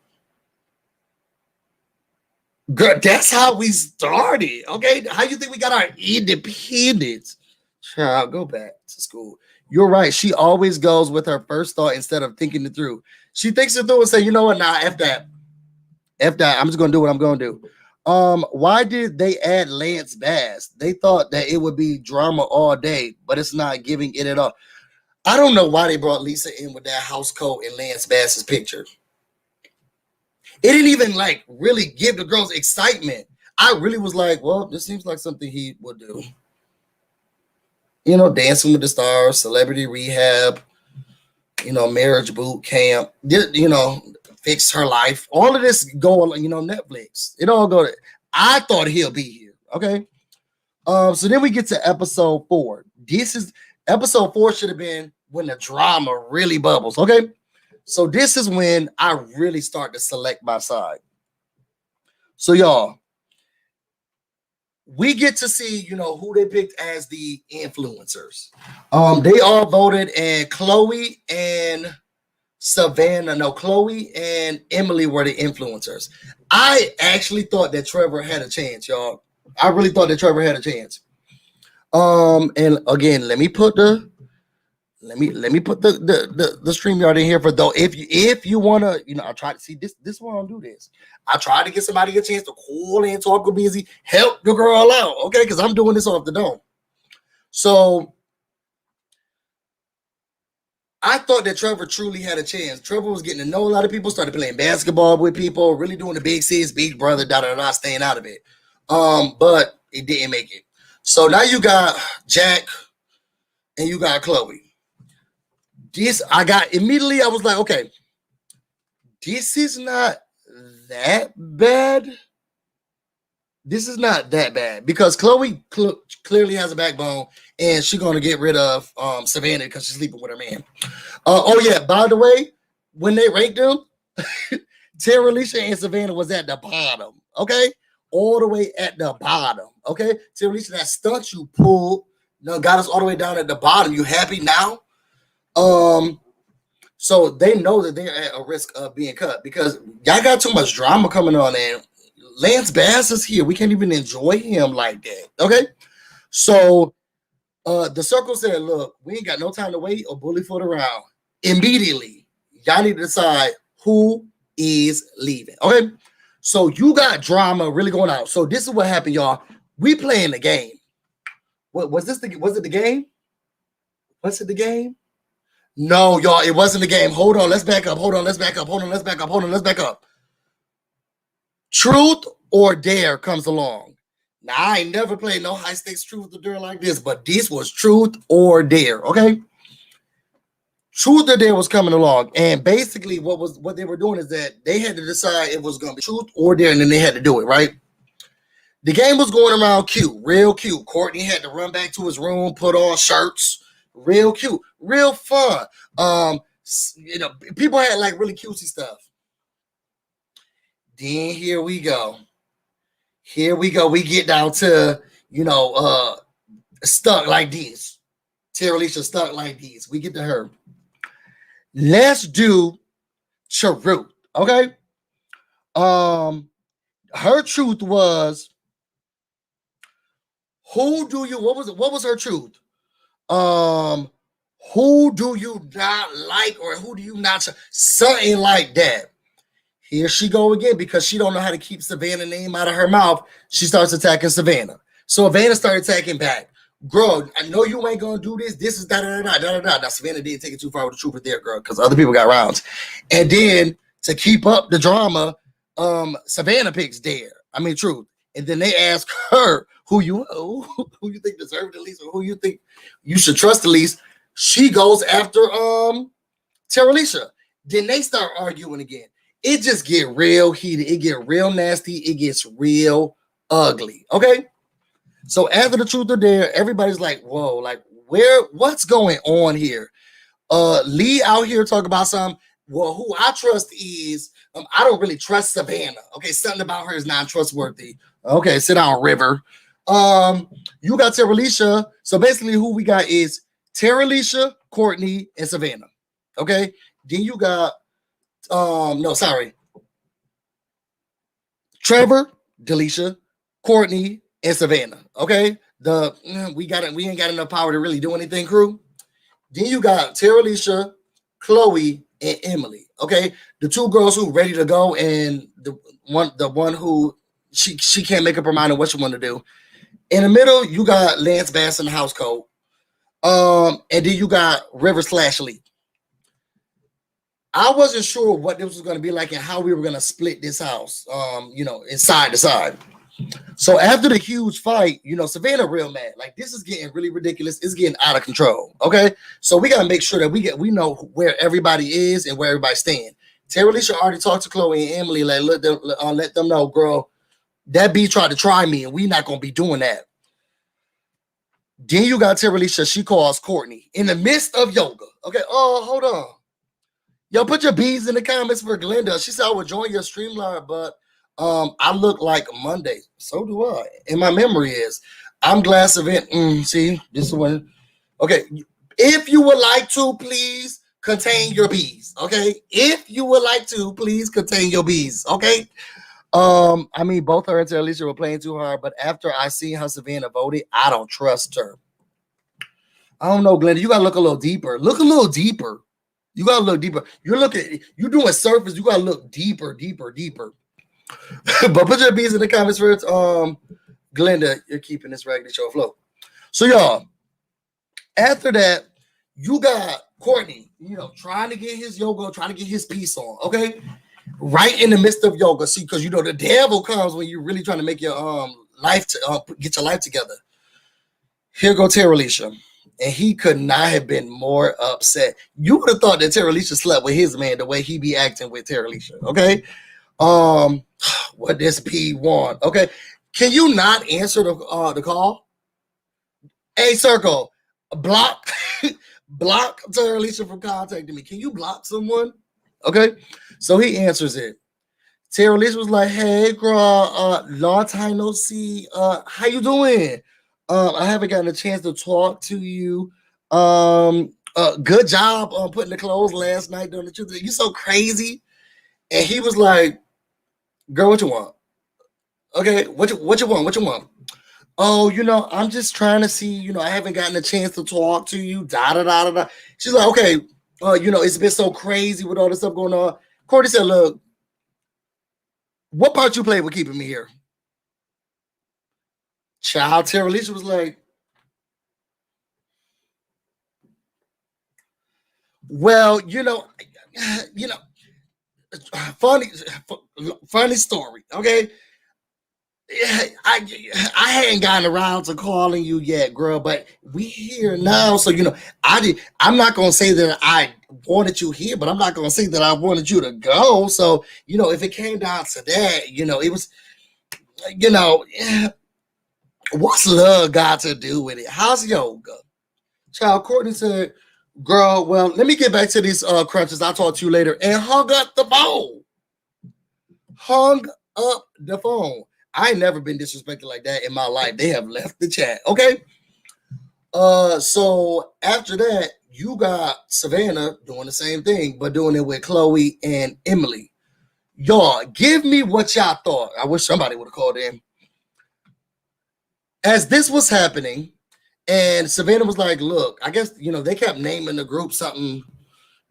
Girl, that's how we started. Okay, how you think we got our independence? Child, go back to school. You're right. She always goes with her first thought instead of thinking it through. She thinks it through and say, you know what? Nah, F that. I'm just gonna do what I'm gonna do. Why did they add Lance Bass? They thought that it would be drama all day, but it's not giving it at all. I don't know why they brought Lisa in with that house coat and Lance Bass's picture. It didn't even like really give the girls excitement. I really was like, well, this seems like something he would do. You know, Dancing with the Stars, Celebrity Rehab, you know, Marriage Boot Camp, you know, Fix Her Life. All of this go on, you know, Netflix. It all go to, I thought he'll be here. Okay. So then we get to episode 4. Episode 4 should have been when the drama really bubbles. Okay. So this is when I really start to select my side. So y'all, we get to see, you know, who they picked as the influencers. They all voted, and Chloe and Emily were the influencers. I actually thought that Trevor had a chance, y'all. I really thought that Trevor had a chance. And again, let me put the StreamYard in here for though. If you wanna, you know, I try to see this one. I'll do this. I try to get somebody a chance to call in, talk with Busy, help the girl out, okay? Because I'm doing this off the dome. So I thought that Trevor truly had a chance. Trevor was getting to know a lot of people, started playing basketball with people, really doing the big sis, big brother, staying out of it. But it didn't make it. So now you got Jack and you got Chloe. I was like, okay, this is not that bad. This is not that bad because Chloe clearly has a backbone and she's going to get rid of Savannah because she's sleeping with her man. Oh, yeah, by the way, when they ranked them, Terelisha and Savannah was at the bottom, okay? All the way at the bottom, okay? Terelisha, that stunt you pulled got us all the way down at the bottom. You happy now? So they know that they're at a risk of being cut because y'all got too much drama coming on, and Lance Bass is here. We can't even enjoy him like that. Okay. So the circle said, look, we ain't got no time to wait or bully foot around. Immediately, y'all need to decide who is leaving. Okay. So you got drama really going out. So this is what happened, y'all. We playing the game. What was this? Was it the game? Was it the game? No, y'all, it wasn't the game. Hold on, let's back up. Hold on, let's back up. Hold on, let's back up. Hold on, let's back up. Truth or Dare comes along. Now, I ain't never played no high stakes truth or dare like this, but this was Truth or Dare, okay? Truth or Dare was coming along, and basically what they were doing is that they had to decide it was going to be Truth or Dare, and then they had to do it, right? The game was going around cute, real cute. Courtney had to run back to his room, put on shirts, real cute, real fun. People had like really cutesy stuff. Then here we go. We get down to, stuck like this. Terelisha stuck like this. We get to her. Let's do truth, okay? Her truth was, what was her truth? Who do you not like, or who do you not, something like that. Here she go again, because she don't know how to keep Savannah's name out of her mouth. She starts attacking Savannah. So Savannah started attacking back. Girl, I know you ain't gonna do this. This is da-da-da-da-da-da. Now, Savannah didn't take it too far with the truth there, girl, because other people got rounds. And then to keep up the drama, Savannah picks Truth. And then they ask her who you think deserved the least, or who you think you should trust the least. She goes after Terelisha. Then they start arguing again. It just get real heated. It get real nasty. It gets real ugly. Okay. So after the truth or dare, everybody's like, whoa, like what's going on here? Lee out here talking about something. Well, who I trust is, I don't really trust Savannah. Okay. Something about her is not trustworthy. Okay. Sit down, River. You got Terelisha. So basically who we got is Terelisha, Courtney, and Savannah. Okay. Then you got, Trevor, Delisha, Courtney, and Savannah. Okay. We ain't got enough power to really do anything, crew. Then you got Terelisha, Chloe, and Emily. Okay. The two girls who ready to go, and the one who she can't make up her mind on what she want to do. In the middle, you got Lance Bass in the house coat. And then you got River / Lee. I wasn't sure what this was going to be like and how we were going to split this house, side to side. So after the huge fight, Savannah real mad. Like, this is getting really ridiculous. It's getting out of control. Okay. So we got to make sure that we know where everybody is and where everybody stand. Terelisha already talked to Chloe and Emily. Like, let them know, girl, that B tried to try me, and we not going to be doing that. Then you got Terelisha. She calls Courtney in the midst of yoga. Okay. Oh, hold on. Yo, put your B's in the comments for Glenda. She said, I would join your streamline, but I look like Monday. So do I. And my memory is, I'm glad Savannah. See, this is one. Okay. If you would like to, please contain your B's. Okay. If you would like to, please contain your B's. Okay. Both her and Terelisha were playing too hard, but after I see how Savannah voted, I don't trust her. I don't know, Glenda. You gotta look a little deeper. Look a little deeper. You gotta look deeper. You're doing surface. You gotta look deeper. But put your B's in the comments first. Glenda, you're keeping this regular show afloat. So y'all, after that, you got Courtney, trying to get his yoga, trying to get his piece on. Okay, right in the midst of yoga. See, because the devil comes when you're really trying to make your get your life together. Here go Terelisha. And he could not have been more upset. You would have thought that Terelisha slept with his man the way he be acting with Terelisha. Okay. What this P want? Okay. Can you not answer the call? Hey, Circle, block Terelisha from contacting me. Can you block someone? Okay. So he answers it. Terelisha was like, hey, girl, long time no see. How you doing? I haven't gotten a chance to talk to you. Good job on putting the clothes last night during the truth. You so crazy. And he was like, girl, what you want? Okay, what you want? Oh, I'm just trying to see, I haven't gotten a chance to talk to you. Da. She's like, okay, it's been so crazy with all this stuff going on. Courtney said, look, what part you played with keeping me here? Child, Terelisha was like, Well, you know, funny, funny story. Okay, I hadn't gotten around to calling you yet, girl, but we here now. So I'm not gonna say that I wanted you here, but I'm not gonna say that I wanted you to go. So if it came down to that, it was, what's love got to do with it? How's yoga? Child, Courtney said, girl, well, let me get back to these crunches. I'll talk to you later. And hung up the phone. Hung up the phone. I ain't never been disrespected like that in my life. They have left the chat. Okay. So after that, you got Savannah doing the same thing, but doing it with Chloe and Emily. Y'all, give me what y'all thought. I wish somebody would have called in. As this was happening, and Savannah was like, look, I guess, they kept naming the group something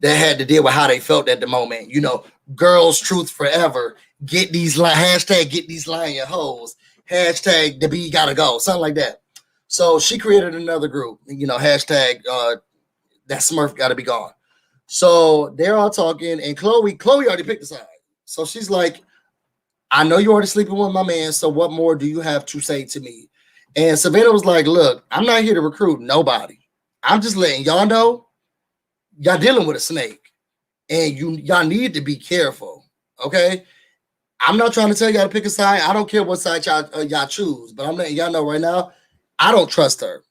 that had to deal with how they felt at the moment. Girls truth forever. Get these hashtag get these lying hoes. Hashtag the B gotta go. Something like that. So she created another group, hashtag that Smurf gotta be gone. So they're all talking, and Chloe already picked a side. So she's like, I know you're already sleeping with my man, so what more do you have to say to me? And Savannah was like, look, I'm not here to recruit nobody. I'm just letting y'all know y'all dealing with a snake, and y'all need to be careful, okay? I'm not trying to tell y'all to pick a side. I don't care what side y'all choose, but I'm letting y'all know right now, I don't trust her.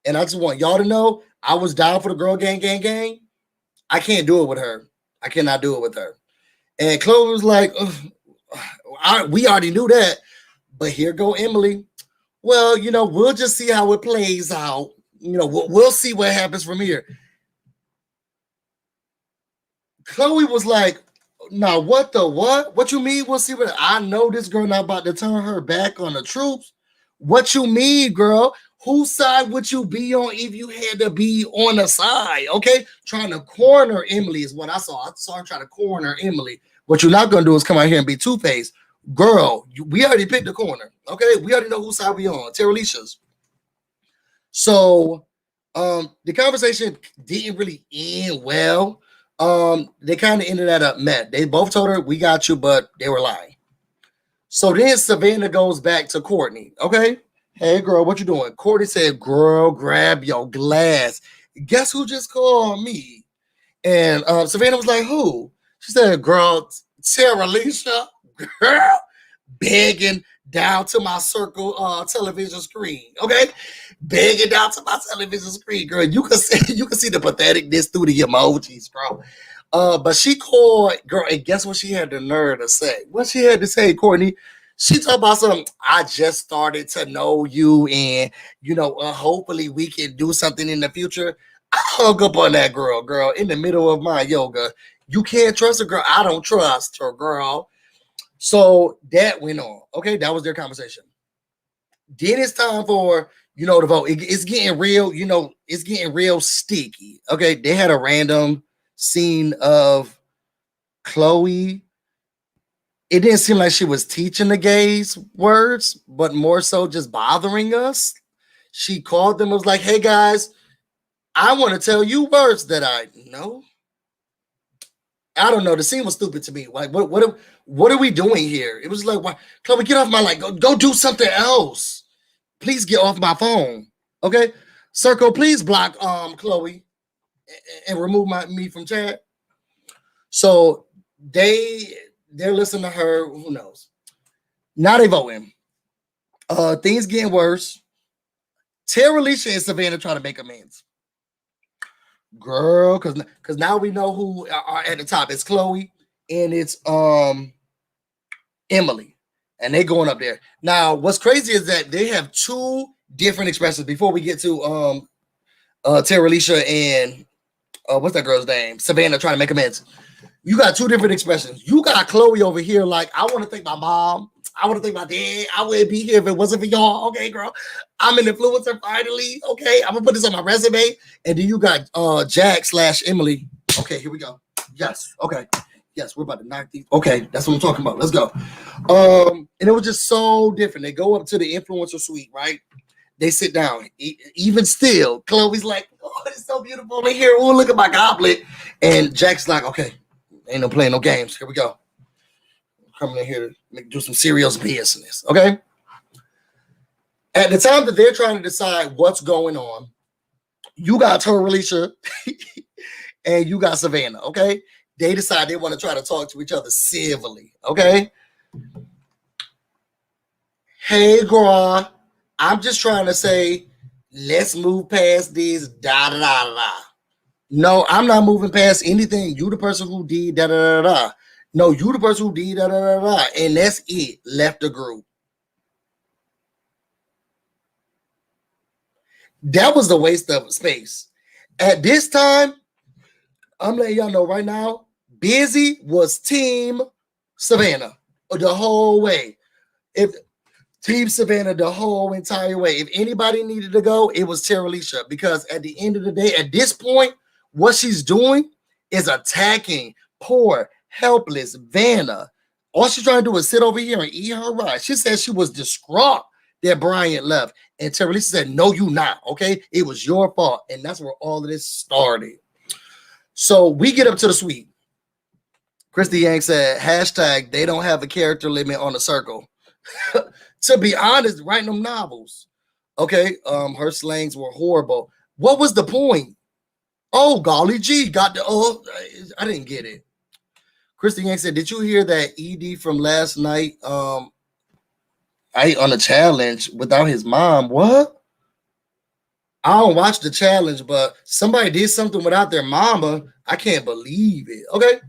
And I just want y'all to know I was down for the girl gang. I can't do it with her. I cannot do it with her. And Chloe was like, we already knew that, but here go Emily. Well, we'll just see how it plays out. We'll see what happens from here. Chloe was like, now what the what? What you mean we'll see what? I know this girl not about to turn her back on the troops. What you mean, girl? Whose side would you be on if you had to be on a side? Okay, trying to corner Emily is what I saw. I saw her trying to corner Emily. What you're not gonna do is come out here and be two-faced. Girl, we already picked the corner. Okay, we already know whose side we on. Terelisha's. So the conversation didn't really end well. They kind of ended at a met. They both told her we got you, but they were lying. So then Savannah goes back to Courtney. Okay, hey girl, what you doing? Courtney said, girl, grab your glass. Guess who just called me? And Savannah was like, who? She said, girl, Terelisha, girl, begging down to my circle television screen. Okay, begging down to my television screen, girl. You can see the patheticness through the emojis, bro. But she called, girl, and guess what she had the nerve to say? What she had to say, Courtney? She talked about something. I just started to know you, and hopefully we can do something in the future. I hung up on that girl, in the middle of my yoga. You can't trust a girl. I don't trust her, girl. So that went on. Okay, that was their conversation. Then it's time for the vote. It's getting real. It's getting real sticky. Okay, they had a random scene of Chloe. It didn't seem like she was teaching the gays words, but more so just bothering us. She called them and was like, hey guys, I want to tell you words that I know. I don't know. The scene was stupid to me. Like, what are we doing here? It was like, why, Chloe, get off my line. Go do something else. Please get off my phone. Okay, Circle, please block Chloe and remove me from chat. So they're listening to her. Who knows? Now they voting. Things getting worse. Terelisha and Savannah trying to make amends. Girl, because now we know who are at the top. It's Chloe and it's Emily, and they going up there. Now, what's crazy is that they have two different expressions before we get to Terelisha and what's that girl's name? Savannah trying to make amends. You got two different expressions. You got Chloe over here like, I want to thank my mom. I want to thank my dad. I wouldn't be here if it wasn't for y'all. Okay, girl. I'm an influencer finally. Okay, I'm gonna put this on my resume. And then you got Jack/Emily. Okay, here we go. Yes. Okay. Yes, we're about to knock these. Okay, that's what I'm talking about. Let's go. And it was just so different. They go up to the influencer suite, right? They sit down. Even still, Chloe's like, Oh, it's so beautiful in here. Oh, look at my goblet. And Jack's like, okay, ain't no playing no games. Here we go. Coming in here to do some serious business. Okay. At the time that they're trying to decide what's going on, you got Terelisha and you got Savannah. Okay. They decide they want to try to talk to each other civilly. Okay. Hey, girl, I'm just trying to say, let's move past this. Da da da da. No, I'm not moving past anything. You the person who did da da da da. No, you the person who did da da da da. And that's it. Left the group. That was the waste of space. At this time, I'm letting y'all know right now, Busy was team Savannah the whole way. If team Savannah the whole entire way. If anybody needed to go, it was Terelisha, because at the end of the day, at this point, what she's doing is attacking poor, helpless Vanna. All she's trying to do is sit over here and eat her rice. She said she was distraught that Brian left. And Terelisha said, no, you not, okay? It was your fault. And that's where all of this started. So we get up to the suite. Christy Yang said, hashtag, they don't have a character limit on the circle. To be honest, writing them novels, okay, her slangs were horrible. What was the point? Oh, golly gee, got the, oh, I didn't get it. Christy Yang said, did you hear that ED from last night, I on a challenge without his mom? What? I don't watch the challenge, but somebody did something without their mama. I can't believe it. Okay.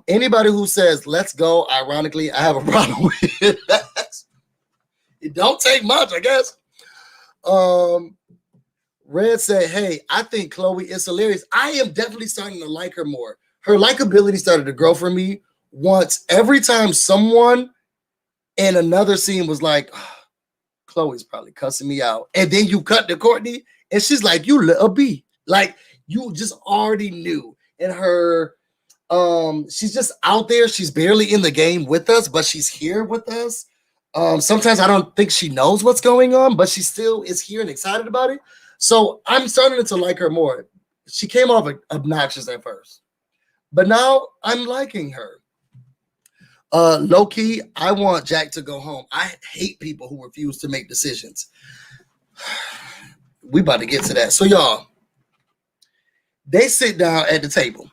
Anybody who says let's go, ironically, I have a problem with that. It don't take much, I guess. Red said, hey, I think Chloe is hilarious. I am definitely starting to like her more. Her likability started to grow for me once every time someone in another scene was like, oh, Chloe's probably cussing me out. And then you cut to Courtney and she's like, you little B. Like, you just already knew. And her, she's just out there. She's barely in the game with us, but she's here with us. Sometimes I don't think she knows what's going on, but she still is here and excited about it. So I'm starting to like her more. She came off obnoxious at first, but now I'm liking her. Low key, I want Jack to go home. I hate people who refuse to make decisions. We about to get to that. So y'all, they sit down at the table.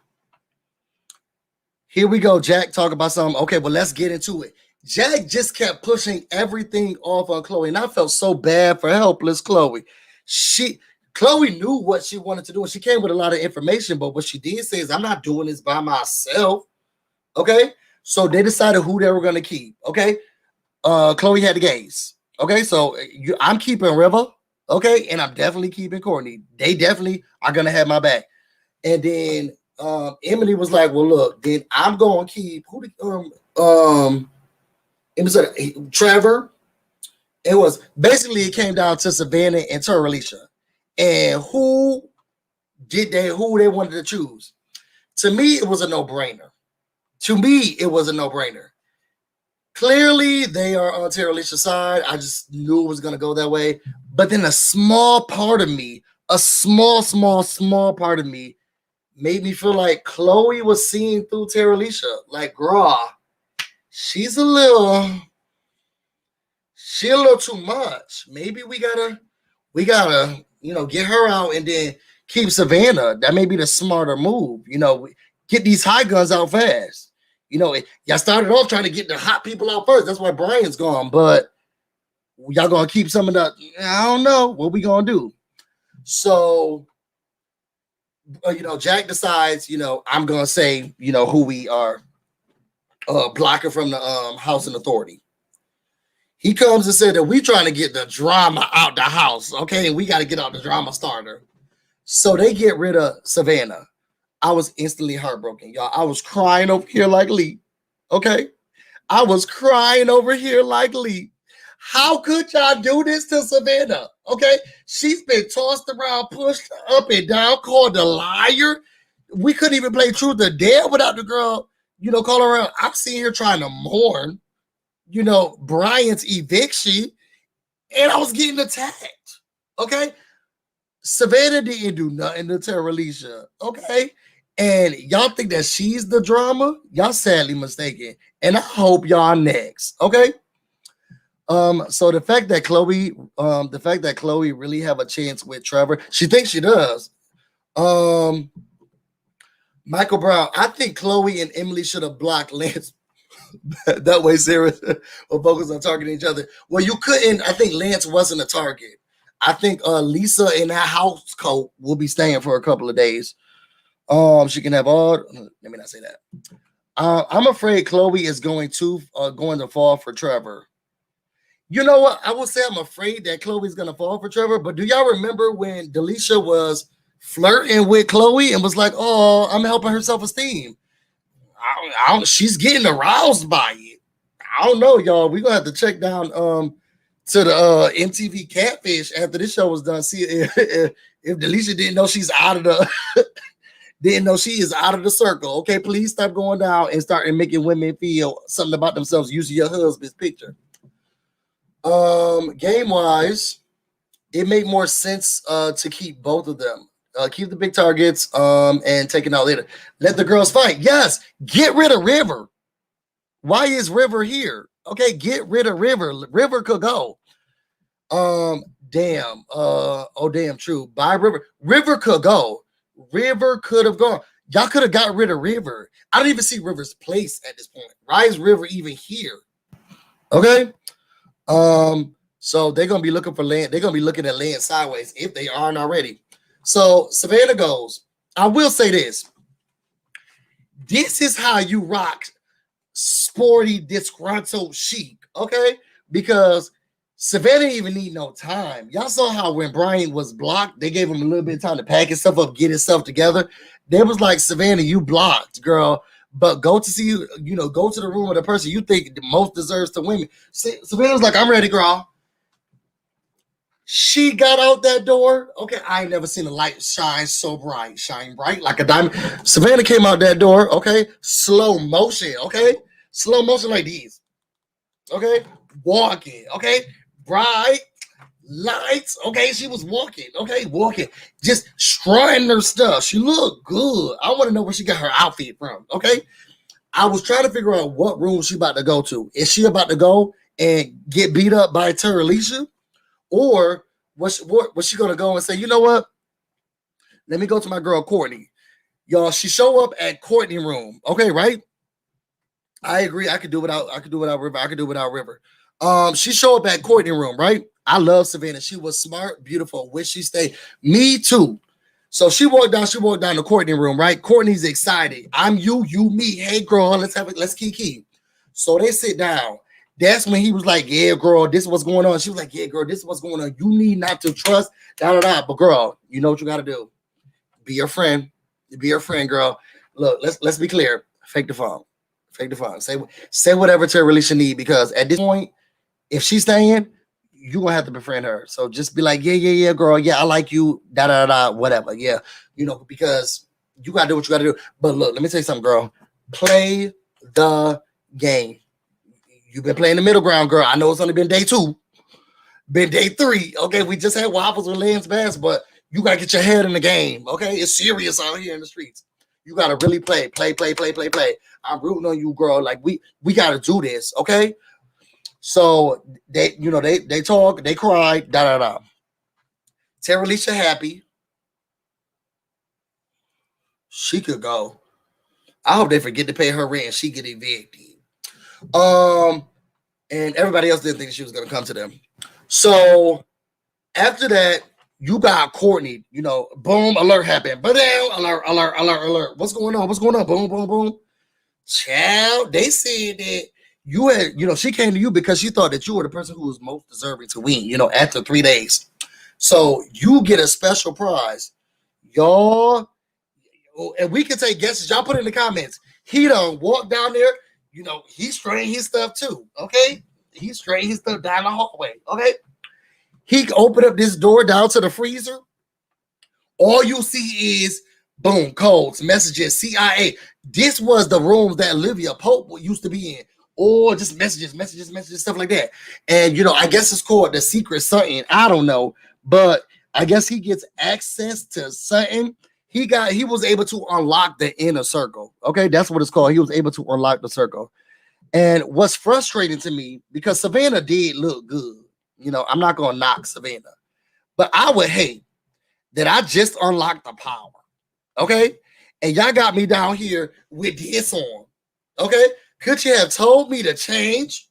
Here we go. Jack talk about something. Okay, well, let's get into it. Jack just kept pushing everything off on Chloe, and I felt so bad for helpless Chloe. Chloe knew what she wanted to do, and she came with a lot of information, but what she did say is, I'm not doing this by myself. Okay? So they decided who they were going to keep. Okay? Chloe had the gays. Okay? So I'm keeping River. Okay? And I'm definitely keeping Courtney. They definitely are going to have my back. And then Emily was like, well, look, then I'm going to keep it was Trevor. It was basically, it came down to Savannah and Terelisha. And who they wanted to choose. To me, it was a no-brainer. Clearly, they are on Terelisha's side. I just knew it was going to go that way. But then a small part of me, a small part of me made me feel like Chloe was seeing through Terelisha. Like, girl, she's a little too much. Maybe we gotta, get her out and then keep Savannah. That may be the smarter move. Get these high guns out fast. Y'all started off trying to get the hot people out first. That's why Brian's gone. But y'all gonna keep some of the, I don't know what we gonna do. So, Jack decides, I'm gonna say, who we are blocking from the House and Authority. He comes and said that we trying to get the drama out the house, okay? And we got to get out the drama starter. So they get rid of Savannah. I was instantly heartbroken, y'all. I was crying over here like Lee, okay? I was crying over here like Lee. How could y'all do this to Savannah, okay? She's been tossed around, pushed up and down, called a liar. We couldn't even play truth or dare without the girl, call her around. I'm sitting here trying to mourn, Brian's eviction, and I was getting attacked. Okay. Savannah didn't do nothing to Terelisha, okay? And y'all think that she's the drama? Y'all sadly mistaken. And I hope y'all next, okay? So the fact that Chloe really have a chance with Trevor, she thinks she does. Michael Brown, I think Chloe and Emily should have blocked Lance. That way, Sarah will focus on targeting each other. Well, you couldn't. I think Lance wasn't a target. I think Lisa in that house coat will be staying for a couple of days. She can have all. Let me not say that. I'm afraid Chloe is going to fall for Trevor. You know what? I will say I'm afraid that Chloe's going to fall for Trevor. But do y'all remember when Delisha was flirting with Chloe and was like, "Oh, I'm helping her self-esteem." She's getting aroused by it. I don't know, y'all. We're gonna have to check down to the MTV Catfish after this show was done. See if Delisha didn't know she's out of the didn't know she is out of the circle. Okay, please stop going down and start making women feel something about themselves using your husband's picture. Game wise, it made more sense to keep both of them. Keep the big targets and take it out later. Let the girls fight. Yes, get rid of River. Why is River here? Okay, get rid of River. River could go. Damn. Damn, true. Bye, River. River could go. River could have gone. Y'all could have got rid of River. I don't even see River's place at this point. Why is River even here? Okay. So they're gonna be looking for land. They're gonna be looking at land sideways if they aren't already. So Savannah goes. I will say this. This is how you rock sporty, disgruntled chic, okay? Because Savannah didn't even need no time. Y'all saw how when Brian was blocked, they gave him a little bit of time to pack himself up, get himself together. They was like, Savannah, you blocked, girl. But go to see, go to the room with the person you think the most deserves to win. Savannah was like, I'm ready, girl. She got out that door. Okay, I ain't never seen a light shine bright like a diamond. Savannah came out that door. Okay, slow motion. Okay, slow motion like these. Okay, walking. Okay, bright lights. Okay, she was walking. Okay, walking, just strutting her stuff. She looked good. I want to know where she got her outfit from. Okay, I was trying to figure out what room she about to go to. Is she about to go and get beat up by Terelisha? Or was she going to go and say, you know what? Let me go to my girl Courtney. Y'all, she show up at Courtney room. Okay, right? I agree. I could do without River. She show up at Courtney room, right? I love Savannah. She was smart, beautiful. Wish she stayed. Me too. So she walked down the Courtney room, right? Courtney's excited. I'm you, me. Hey, girl, let's kiki. So they sit down. That's when he was like, yeah, girl, this is what's going on. She was like, yeah, girl, this is what's going on. You need not to trust, But girl, you know what you got to do. Be your friend. Be your friend, girl. Look, let's be clear. Fake the phone. Say whatever Terelisha need, because at this point, if she's staying, you're going to have to befriend her. So just be like, yeah, girl. Yeah, I like you. Whatever. Yeah. Because you got to do what you got to do. But look, let me tell you something, girl. Play the game. You've been playing the middle ground, girl. I know it's only been day 2, been day 3. Okay, we just had waffles with Lance Bass, but you gotta get your head in the game. Okay, it's serious out here in the streets. You gotta really play. I'm rooting on you, girl. Like we gotta do this. Okay. So they talk, they cry, Terelisha happy. She could go. I hope they forget to pay her rent and she get evicted. And everybody else didn't think she was gonna come to them. So after that, you got Courtney, boom, alert happened. But then alert. What's going on? Boom. Child, they said that you had, she came to you because she thought that you were the person who was most deserving to win, after 3 days. So you get a special prize. Y'all, and we can take guesses. Y'all put it in the comments. He done walked down there. He's straightened his stuff too. Okay. He's straightened his stuff down the hallway. Okay. He opened up this door down to the freezer. All you see is boom, codes, messages, CIA. This was the rooms that Olivia Pope used to be in. Or just messages, stuff like that. And I guess it's called the secret something. I don't know. But I guess he gets access to something. He was able to unlock the inner circle. Okay, that's what it's called. He was able to unlock the circle. And what's frustrating to me, because Savannah did look good. You know, I'm not gonna knock Savannah, but I would hate that I just unlocked the power. Okay, and y'all got me down here with this on. Okay, could you have told me to change?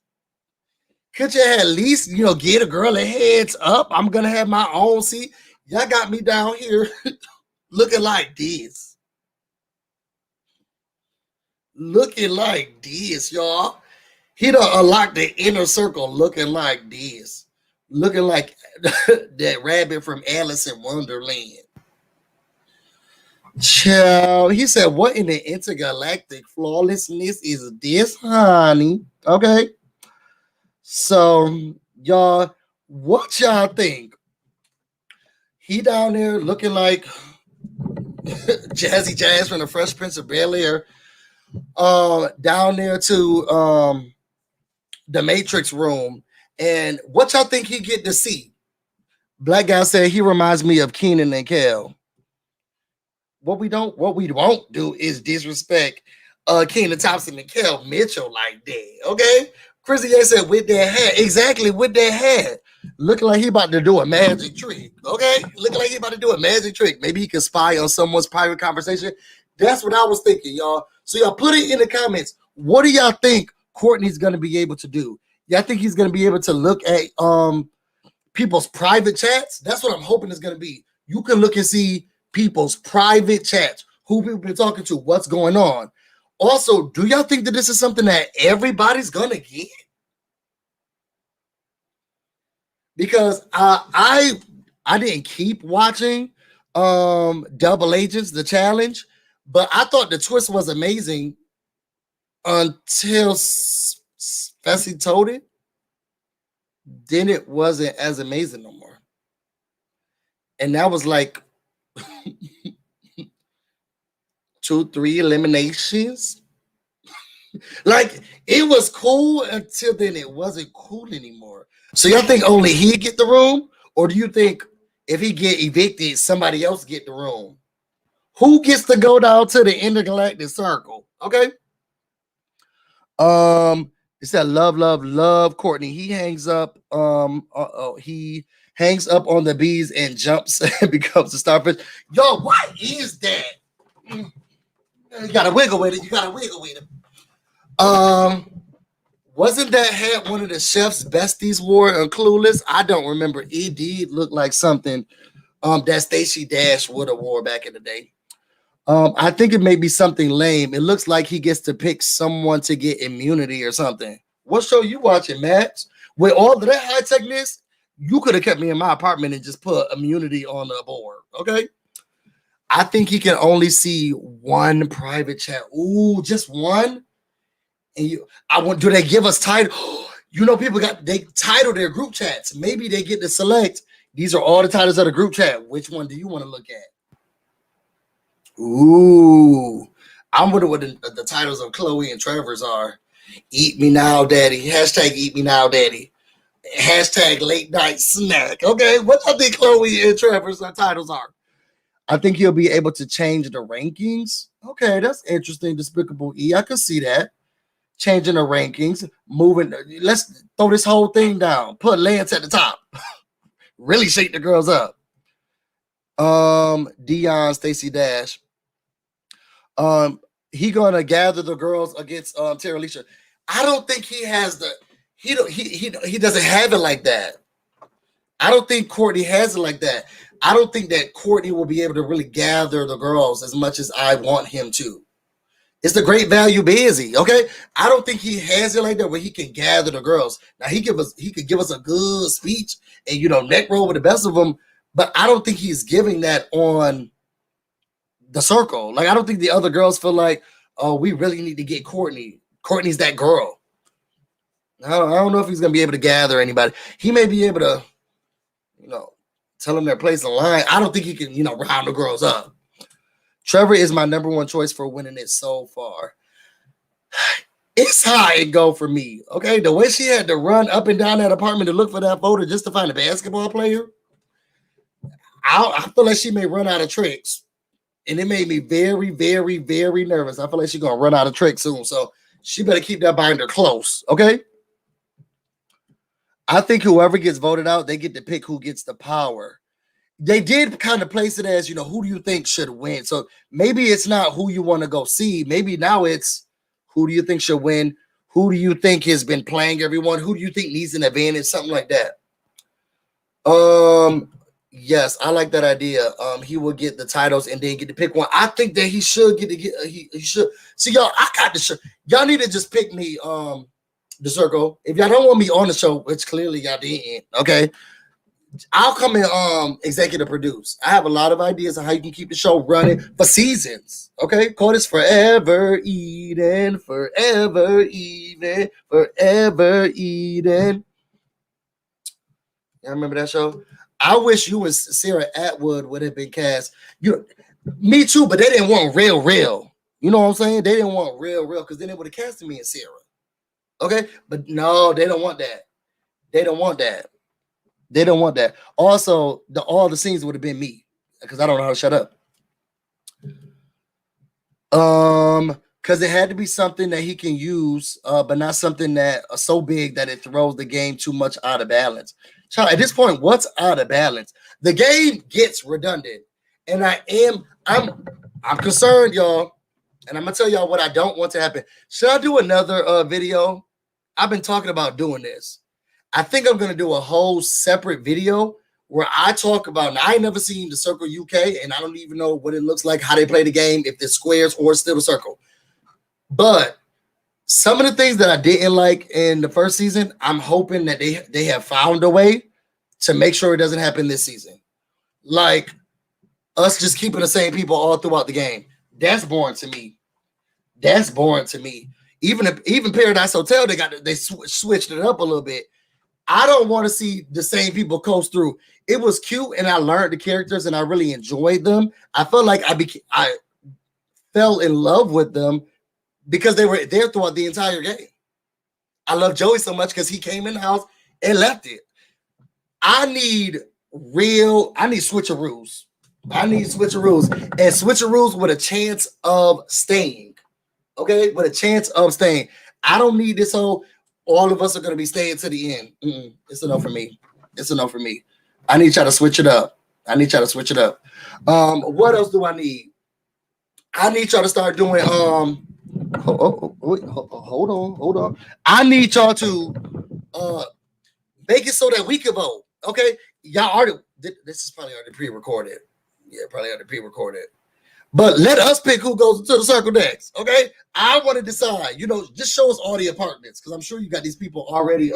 Could you at least, get a girl a heads up? I'm gonna have my own seat. Y'all got me down here looking like this. Looking like this, y'all. He done unlocked the inner circle looking like this. Looking like that rabbit from Alice in Wonderland. Child, he said, what in the intergalactic flawlessness is this, honey? Okay. So, y'all, what y'all think? He down there looking like Jazzy Jazz from the Fresh Prince of Bel-Air. Down there to the Matrix room. And what y'all think he get to see? Black guy said he reminds me of Keenan and Kel. What we won't do is disrespect Keenan Thompson and Kel Mitchell like that. Okay? Chrissy A said with that hat. Exactly, with that hat. Looking like he about to do a magic trick. Okay? Looking like he about to do a magic trick. Maybe he can spy on someone's private conversation. That's what I was thinking, y'all. So y'all put it in the comments. What do y'all think Courtney's gonna be able to do? Y'all think he's gonna be able to look at people's private chats? That's what I'm hoping it's gonna be. You can look and see people's private chats, who people been talking to, what's going on. Also, do y'all think that this is something that everybody's gonna get? Because I didn't keep watching Double Agents, the challenge, but I thought the twist was amazing until Fessy told it. Then it wasn't as amazing no more. And that was like 2-3 eliminations. Like, it was cool until then it wasn't cool anymore. So y'all think only he get the room? Or do you think if he get evicted, somebody else get the room? Who gets to go down to the intergalactic circle? Okay. It said love Courtney. He hangs up. He hangs up on the bees and jumps and becomes a starfish. Yo, what is that? You gotta wiggle with it. You gotta wiggle with it. Wasn't that hat one of the chef's besties wore on Clueless? I don't remember. It did look like something that Stacey Dash would have wore back in the day. I think it may be something lame. It looks like he gets to pick someone to get immunity or something. What show you watching, Matt? With all of that high techness, you could have kept me in my apartment and just put immunity on the board. Okay. I think he can only see one private chat. Ooh, just one. And do they give us title? People they title their group chats. Maybe they get to select. These are all the titles of the group chat. Which one do you want to look at? Ooh, I'm wondering what the titles of Chloe and Trevor's are. Eat me now, daddy. Hashtag eat me now, daddy. Hashtag late night snack. Okay, what do I think Chloe and Trevor's titles are? I think he'll be able to change the rankings. Okay, that's interesting. Despicable E. I can see that. Changing the rankings, moving. Let's throw this whole thing down. Put Lance at the top. Really shake the girls up. Dion, Stacey Dash. He gonna gather the girls against Terelisha. I don't think he has he doesn't have it like that. I don't think Courtney has it like that. I don't think that Courtney will be able to really gather the girls as much as I want him to. It's the great value busy, okay? I don't think he has it like that where he can gather the girls. Now he could give us a good speech and neck roll with the best of them, but I don't think he's giving that on the circle. Like, I don't think the other girls feel like, oh, we really need to get Courtney. Courtney's that girl. I don't know if he's gonna be able to gather anybody. He may be able to, tell them their place in line. I don't think he can, round the girls up. Trevor is my number one choice for winning it so far. It's how it go for me. Okay, the way she had to run up and down that apartment to look for that photo just to find a basketball player. I feel like she may run out of tricks. And it made me very, very, very nervous. I feel like she's going to run out of tricks soon. So she better keep that binder close, okay? I think whoever gets voted out, they get to pick who gets the power. They did kind of place it as, who do you think should win? So maybe it's not who you want to go see. Maybe now it's who do you think should win? Who do you think has been playing everyone? Who do you think needs an advantage? Something like that. Yes, I like that idea. He will get the titles and then get to pick one. I think that he should get to get. He should. See, y'all, I got the show. Y'all need to just pick me. The circle. If y'all don't want me on the show, which clearly y'all didn't. Okay, I'll come and executive produce. I have a lot of ideas on how you can keep the show running for seasons. Okay, call this Forever Eden, Forever Eden, Forever Eden. Y'all remember that show? I wish you and Sarah Atwood would have been cast. Me too, but they didn't want real. You know what I'm saying? They didn't want real, because then they would have casted me and Sarah. Okay, but no, they don't want that. They don't want that. They don't want that. Also, all the scenes would have been me because I don't know how to shut up. Because it had to be something that he can use, but not something that so big that it throws the game too much out of balance. Child, at this point, what's out of balance? The game gets redundant, and I'm concerned, y'all. And I'm gonna tell y'all what I don't want to happen. Should I do another video? I've been talking about doing this. I think I'm gonna do a whole separate video where I talk about. Now, I ain't never seen the Circle UK, and I don't even know what it looks like, how they play the game, if it's squares or still the circle. But some of the things that I didn't like in the first season, I'm hoping that they have found a way to make sure it doesn't happen this season. Like us just keeping the same people all throughout the game. That's boring to me. That's boring to me. Even Paradise Hotel, they switched it up a little bit. I don't want to see the same people coast through. It was cute, and I learned the characters, and I really enjoyed them. I felt like I fell in love with them because they were there throughout the entire game. I love Joey so much because he came in the house and left it. I need switcheroos. I need switcheroos, and switcheroos with a chance of staying. Okay, with a chance of staying. I don't need this whole all of us are going to be staying to the end. It's enough for me. It's enough for me. I need y'all to switch it up. What else do I need? I need y'all to start doing hold on. I need y'all to make it so that we can vote. Okay, y'all already. This is probably already pre-recorded. Yeah, probably already pre-recorded. But let us pick who goes into the circle next. Okay, I want to decide. Just show us all the apartments because I'm sure you got these people already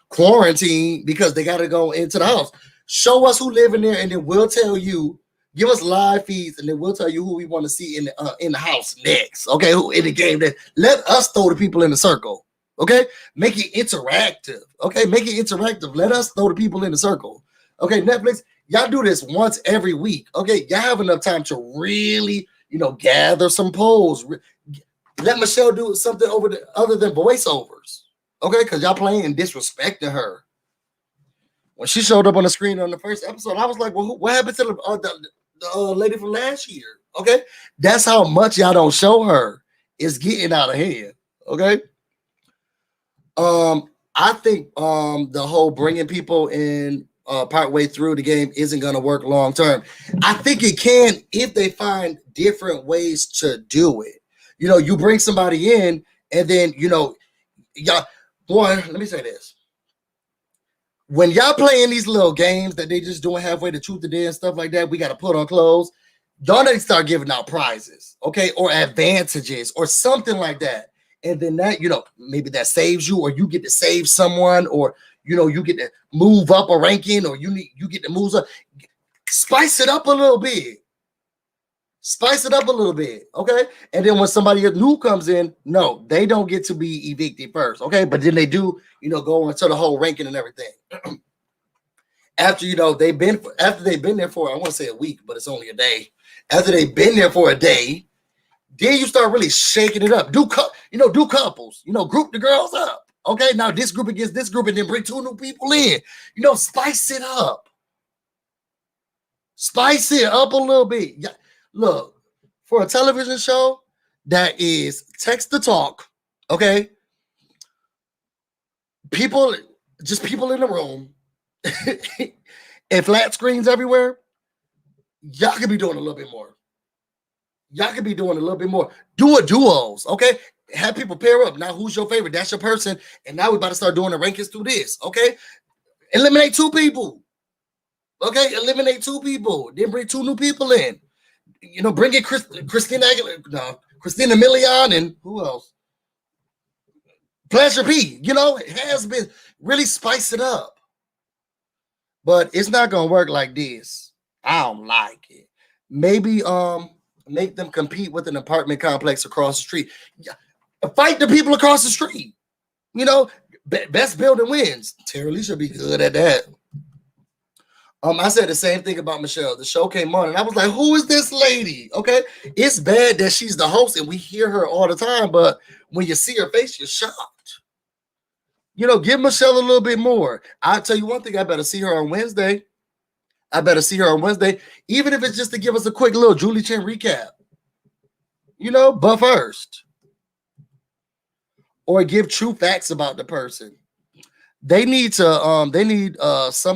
quarantined because they got to go into the house. Show us who live in there, and then we'll tell you. Give us live feeds, and then we'll tell you who we want to see in the house next. Okay, who in the game? Let us throw the people in the circle. Okay, make it interactive. Okay, make it interactive. Let us throw the people in the circle. Okay, Netflix, y'all do this once every week. Okay, y'all have enough time to really, gather some polls. Let Michelle do something other than voiceovers. Okay, because y'all playing and disrespecting her. When she showed up on the screen on the first episode, I was like, well, what happened to the lady from last year? Okay, that's how much y'all don't show her. It's getting out of hand. Okay. I think the whole bringing people in partway through the game isn't going to work long term. I think it can if they find different ways to do it. You bring somebody in, and then y'all. Let me say this. When y'all playing these little games that they just doing halfway to truth or dare and stuff like that, we got to put on clothes. Y'all need to start giving out prizes, okay, or advantages or something like that. And then that, maybe that saves you, or you get to save someone, or you get to move up a ranking, or you get to move up. Spice it up a little bit. Okay? And then when somebody new comes in, no, they don't get to be evicted first, okay? But then they do, go into the whole ranking and everything. After they've been there for, I want to say a week, but it's only a day. After they've been there for a day, then you start really shaking it up. Do couples, group the girls up. Okay, now this group against this group, and then bring 2 new people in. Spice it up. Spice it up a little bit. Yeah. Look, for a television show that is text to talk, okay? People, just people in the room, and flat screens everywhere, y'all could be doing a little bit more. Y'all could be doing a little bit more. Do a duos, okay? Have people pair up. Now, who's your favorite? That's your person. And now we're about to start doing the rankings through this, okay? Eliminate 2 people. Okay, eliminate 2 people. Then bring 2 new people in. You know, bring in Christina Milian, and who else? Pleasure P. You know, it has been really spice it up. But it's not gonna work like this. I don't like it. Maybe make them compete with an apartment complex across the street. Fight the people across the street. You know, best building wins. Terelisha be good at that. I said the same thing about Michelle. The show came on, and I was like, who is this lady? Okay, it's bad that she's the host, and we hear her all the time, but when you see her face, you're shocked. You know, give Michelle a little bit more. I'll tell you one thing, I better see her on Wednesday. Even if it's just to give us a quick little Julie Chen recap. You know, but first. Or give true facts about the person. They need some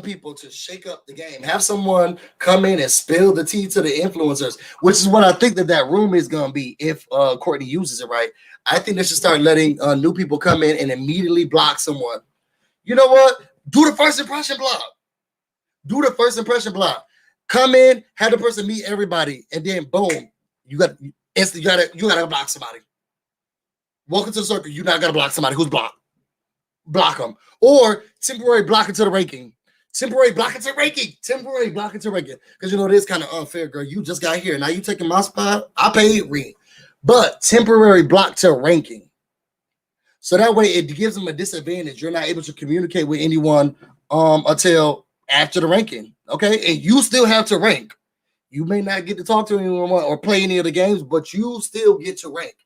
people to shake up the game. Have someone come in and spill the tea to the influencers, which is what I think that room is going to be if Courtney uses it right. I think they should start letting new people come in and immediately block someone. You know what? Do the first impression block. Come in, have the person meet everybody, and then boom, you gotta block somebody. Welcome to the circle. You now gotta block somebody who's blocked. Block them. Or temporary block into the ranking. Temporary block into ranking. Because you know, it is kind of unfair, girl. You just got here. Now you taking my spot. I paid rent. But temporary block to ranking. So that way it gives them a disadvantage. You're not able to communicate with anyone until after the ranking. Okay. And you still have to rank. You may not get to talk to anyone or play any of the games, but you still get to rank.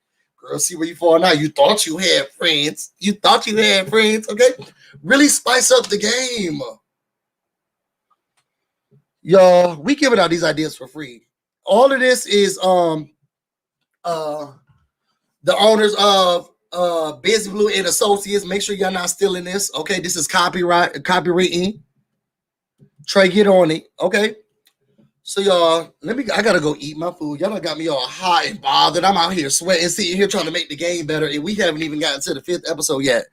Girl, see where you fall now. You thought you had friends. Okay? Really spice up the game. Y'all, we giving out these ideas for free. All of this is the owners of BusyBlu and Associates. Make sure y'all not stealing this. Okay, this is copywritten. Trey, get on it. Okay. So y'all, I gotta go eat my food. Y'all done got me all hot and bothered. I'm out here sweating, sitting here trying to make the game better, and we haven't even gotten to the 5th episode yet.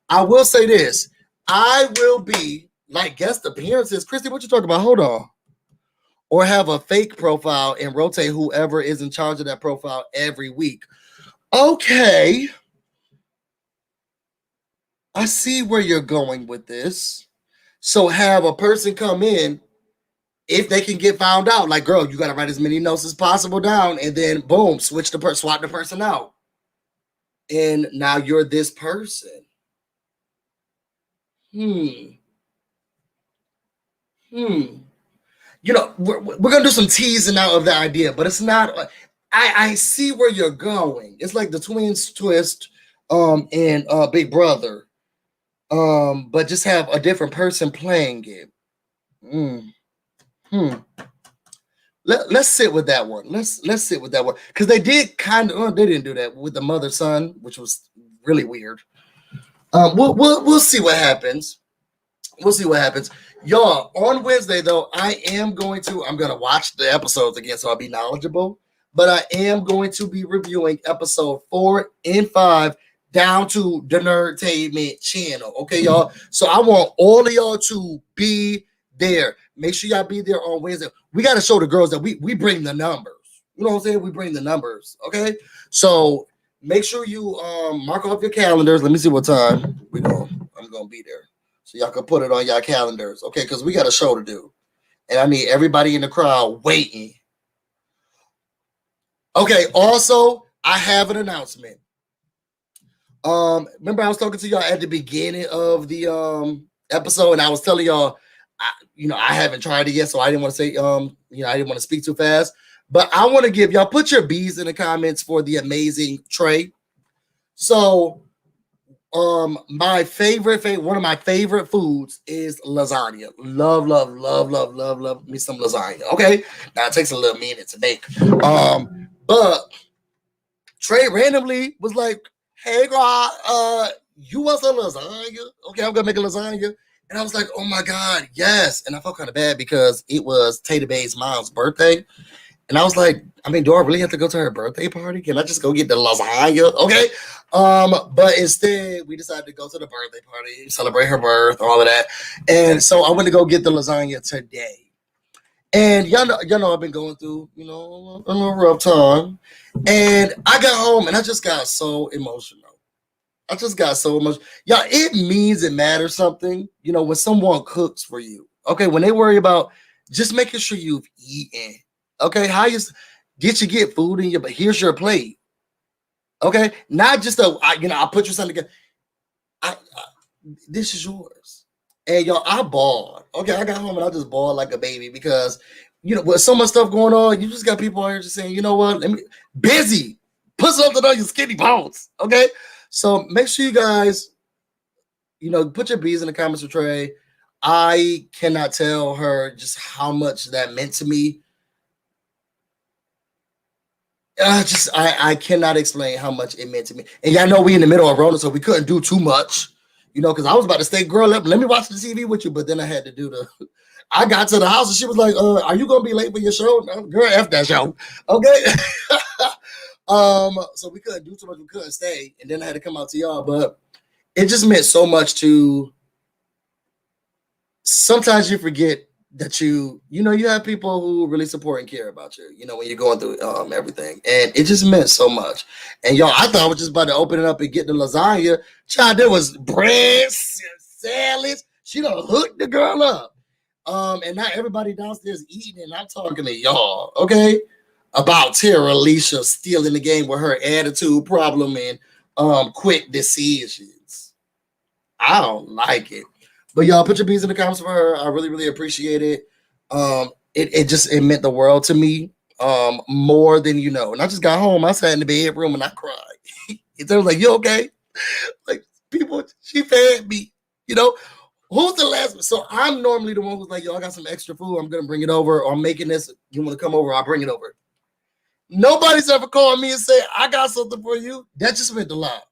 I will say this. I will be like guest appearances. Christy, what you talking about? Hold on. Or have a fake profile and rotate whoever is in charge of that profile every week. Okay. I see where you're going with this. So have a person come in. If they can get found out, like, girl, you got to write as many notes as possible down, and then boom, swap the person out. And now you're this person. You know, we're going to do some teasing out of the idea, but it's not, I see where you're going. It's like the twins twist and Big Brother, but just have a different person playing it. Let's sit with that one. Let's sit with that one, because they did they didn't do that with the mother son, which was really weird. We'll see what happens. Y'all, on Wednesday though, I'm gonna watch the episodes again, so I'll be knowledgeable. But I am going to be reviewing episode 4 and 5 down to the Nerdtainment channel. Okay, y'all. So I want all of y'all to be there. Make sure y'all be there on Wednesday. We got to show the girls that we bring the numbers. You know what I'm saying? We bring the numbers. Okay. So make sure you mark off your calendars. Let me see what time I'm gonna be there, so y'all can put it on y'all calendars. Okay, because we got a show to do, and I need everybody in the crowd waiting. Okay. Also, I have an announcement. Remember I was talking to y'all at the beginning of the episode, and I was telling y'all, I haven't tried it yet, so I didn't want to say, I didn't want to speak too fast. But I want to give y'all, put your B's in the comments for the amazing Trey. So My favorite, one of my favorite foods is lasagna. Love me some lasagna. Okay, now it takes a little minute to make. But Trey randomly was like, "Hey, girl, you want some lasagna? Okay, I'm gonna make a lasagna." And I was like, "Oh my god, yes!" And I felt kind of bad because it was Tater Bay's mom's birthday, and I was like, I mean, do I really have to go to her birthday party? Can I just go get the lasagna? Okay. But instead we decided to go to the birthday party, celebrate her birth, all of that. And so I went to go get the lasagna today. And y'all know I've been going through, a little rough time. And I got home and I just got so emotional. I just got so much. Y'all, it means it matters something, when someone cooks for you. Okay, when they worry about just making sure you've eaten. Okay, did you get food in you? But here's your plate. Okay, not just I put your son together. This is yours. And y'all, I bawled. Okay, I got home and I just bawled like a baby because with so much stuff going on, you just got people out here just saying, you know what? Busy. Put something on your skinny bones. Okay, so make sure you guys, put your B's in the comments for Trey. I cannot tell her just how much that meant to me. I cannot explain how much it meant to me. And y'all know we in the middle of Rona, so we couldn't do too much, because I was about to stay, girl, let me watch the TV with you. But then I had to do I got to the house and she was like, are you going to be late for your show? No, girl, F that show. Okay. So we couldn't do too much. We couldn't stay. And then I had to come out to y'all. But it just meant so much to, sometimes you forget that you have people who really support and care about you, when you're going through everything. And it just meant so much. And y'all, I thought I was just about to open it up and get the lasagna. Child, there was bread, salads. She done hooked the girl up. And now everybody downstairs eating, and I'm talking to y'all, okay? About Terelisha stealing the game with her attitude problem and quick decisions. I don't like it. But y'all, put your B's in the comments for her. I really, really appreciate it. It meant the world to me, more than you know. And I just got home. I sat in the bedroom and I cried. They was like, "You okay?" Like, people, she fed me. Who's the last one? So I'm normally the one who's like, "Yo, I got some extra food. I'm gonna bring it over. Or I'm making this. You want to come over? I'll bring it over." Nobody's ever called me and said, "I got something for you." That just meant a lot.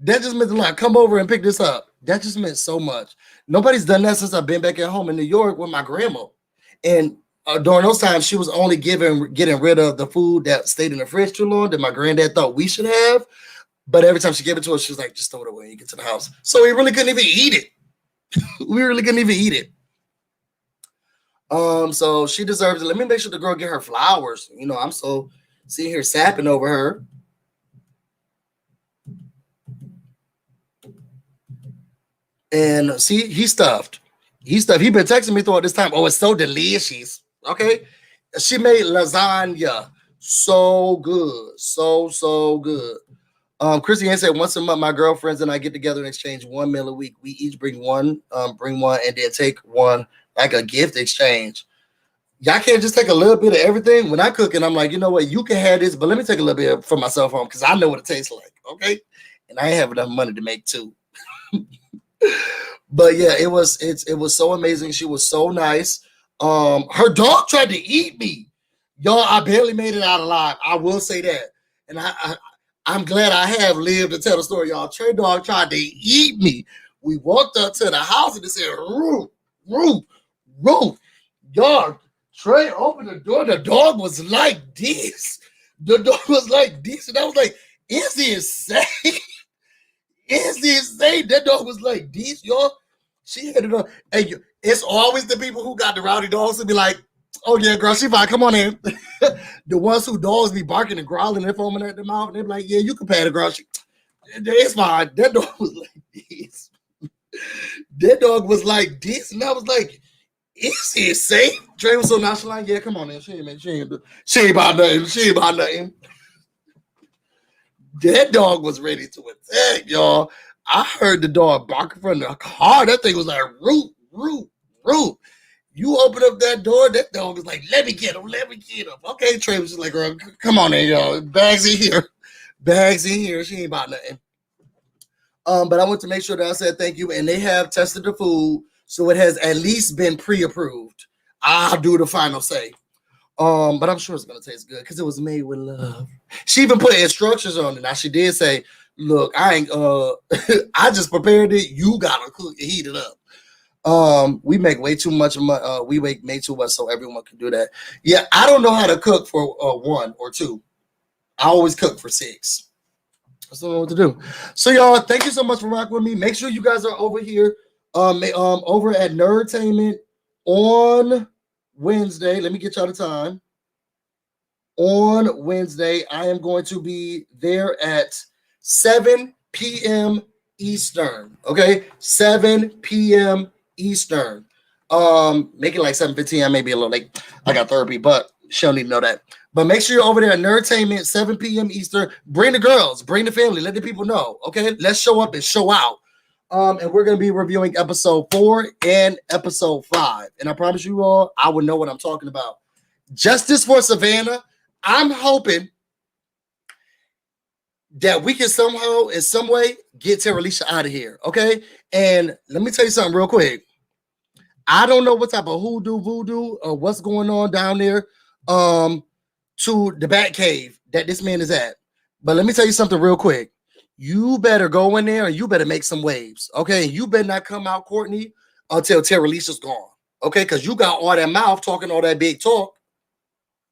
That just meant a lot. Come over and pick this up. That just meant so much. Nobody's done that since I've been back at home in New York with my grandma. And during those times, she was only getting rid of the food that stayed in the fridge too long that my granddad thought we should have. But every time she gave it to us, she was like, "Just throw it away when you get to the house." So we really couldn't even eat it. We really couldn't even eat it. So she deserves it. Let me make sure the girl get her flowers. I'm so sitting here sapping over her. And see, he stuffed. He been texting me throughout this time. Oh, it's so delicious. Okay. She made lasagna. So good. So good. Christiane said, once a month, my girlfriends and I get together and exchange one meal a week. We each bring one, and then take one, like a gift exchange. Y'all can't just take a little bit of everything. When I cook and I'm like, you know what, you can have this, but let me take a little bit for myself home because I know what it tastes like. Okay. And I ain't have enough money to make two. But yeah, it was so amazing. She was so nice. Her dog tried to eat me. Y'all, I barely made it out alive. I will say that. And I'm glad I have lived to tell the story, y'all. Trey dog tried to eat me. We walked up to the house and it said, roof. Y'all, Trey opened the door. The dog was like this. The dog was like this. And I was like, is he insane? Is he insane? That dog was like this, y'all. She had it up. Hey, it's always the people who got the rowdy dogs to be like, "Oh yeah, girl, she fine. Come on in." The ones who dogs be barking and growling and foaming at the mouth, they be like, "Yeah, you can pat the girl. It's fine." That dog was like this. That dog was like this, and I was like, "Is he insane?" Trey was so nonchalant. Yeah, come on in. She ain't about nothing. That dog was ready to attack, y'all. I heard the dog barking from the car. That thing was like, root. You open up that door, that dog was like, let me get him. Okay, Trey was just like, girl, come on in, y'all. Bags in here. bags in here. She ain't bought nothing. But I want to make sure that I said thank you, and they have tested the food, so it has at least been pre-approved. I'll do the final say. But I'm sure it's gonna taste good because it was made with love. She even put instructions on it. Now she did say, "Look, I ain't I just prepared it. You gotta cook and heat it up." We make way too much. We make way too much so everyone can do that. Yeah, I don't know how to cook for 1 or 2. I always cook for 6. I don't know what to do. So y'all, thank you so much for rocking with me. Make sure you guys are over here, over at Nerdtainment on Wednesday. Let me get y'all the time. On Wednesday, I am going to be there at 7 p.m. Eastern. Okay, 7 p.m. Eastern. Make it like 7:15. I may be a little late. I got therapy, but she don't need to know that. But make sure you're over there at Nerdtainment, 7 p.m. Eastern. Bring the girls, bring the family, let the people know. Okay, let's show up and show out. And we're gonna be reviewing episode 4 and episode 5. And I promise you all, I will know what I'm talking about. Justice for Savannah. I'm hoping that we can somehow, in some way, get Terelisha out of here. Okay. And let me tell you something real quick. I don't know what type of hoodoo, voodoo, or what's going on down there. To the Bat Cave that this man is at. But let me tell you something real quick. You better go in there and you better make some waves. Okay. You better not come out, Courtney, until Terelisha's gone. Okay. Because you got all that mouth talking all that big talk.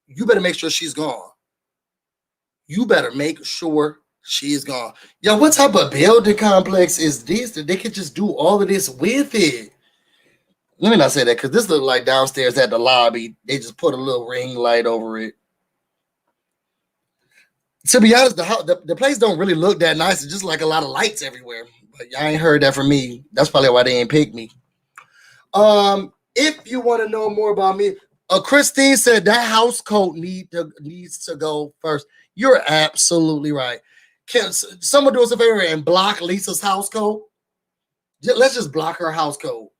You better make sure she's gone. You better make sure she's gone. Yo, what type of building complex is this that they could just do all of this with it? Let me not say that because this looks like downstairs at the lobby. They just put a little ring light over it. To be honest, the place don't really look that nice. It's just like a lot of lights everywhere. But y'all ain't heard that from me. That's probably why they ain't picked me. If you want to know more about me, Christine said that house coat needs to go first. You're absolutely right. Can someone do us a favor and block Lisa's house coat? Let's just block her house coat.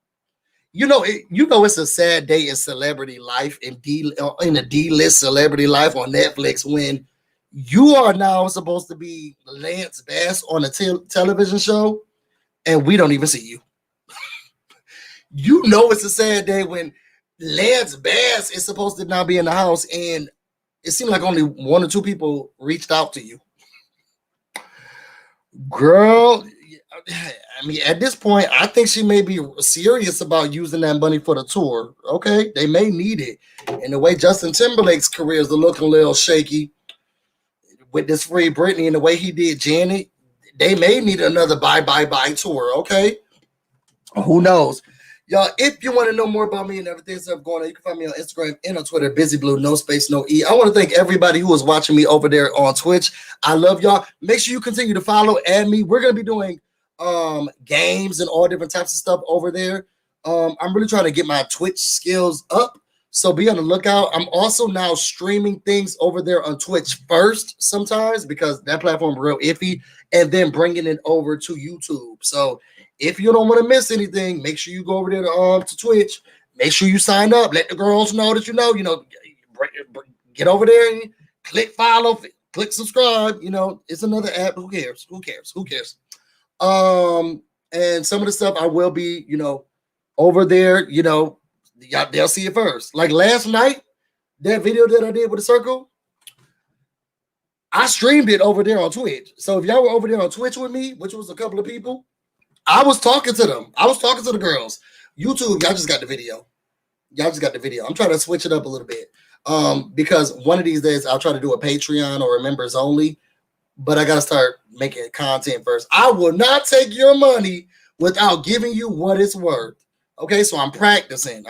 You know, it's a sad day in celebrity life in a D-list celebrity life on Netflix when you are now supposed to be Lance Bass on a television show, and we don't even see you. You know it's a sad day when Lance Bass is supposed to now be in the house, and it seemed like only 1 or 2 people reached out to you. Girl, I mean, at this point, I think she may be serious about using that money for the tour. Okay, they may need it. And the way Justin Timberlake's career is looking a little shaky with this Free Britney and the way he did Janet, they may need another bye tour. Okay, who knows? Y'all, if you want to know more about me and everything that's going on, you can find me on Instagram and on Twitter, BusyBlu, no space, no E. I want to thank everybody who is watching me over there on Twitch. I love y'all. Make sure you continue to follow, add me. We're going to be doing games and all different types of stuff over there. I'm really trying to get my Twitch skills up, so be on the lookout. I'm also now streaming things over there on Twitch first sometimes because that platform is real iffy, and then bringing it over to YouTube. So if you don't want to miss anything, make sure you go over there to Twitch. Make sure you sign up. Let the girls know that you know. Get over there and click follow, click subscribe. It's another app. Who cares? And some of the stuff I will be, over there. They'll see it first. Like last night, that video that I did with the circle, I streamed it over there on Twitch. So if y'all were over there on Twitch with me, which was a couple of people, I was talking to them. I was talking to the girls. YouTube, y'all just got the video. I'm trying to switch it up a little bit. Because one of these days I'll try to do a Patreon or a members only, but I gotta start making content first. I will not take your money without giving you what it's worth. Okay, so I'm practicing.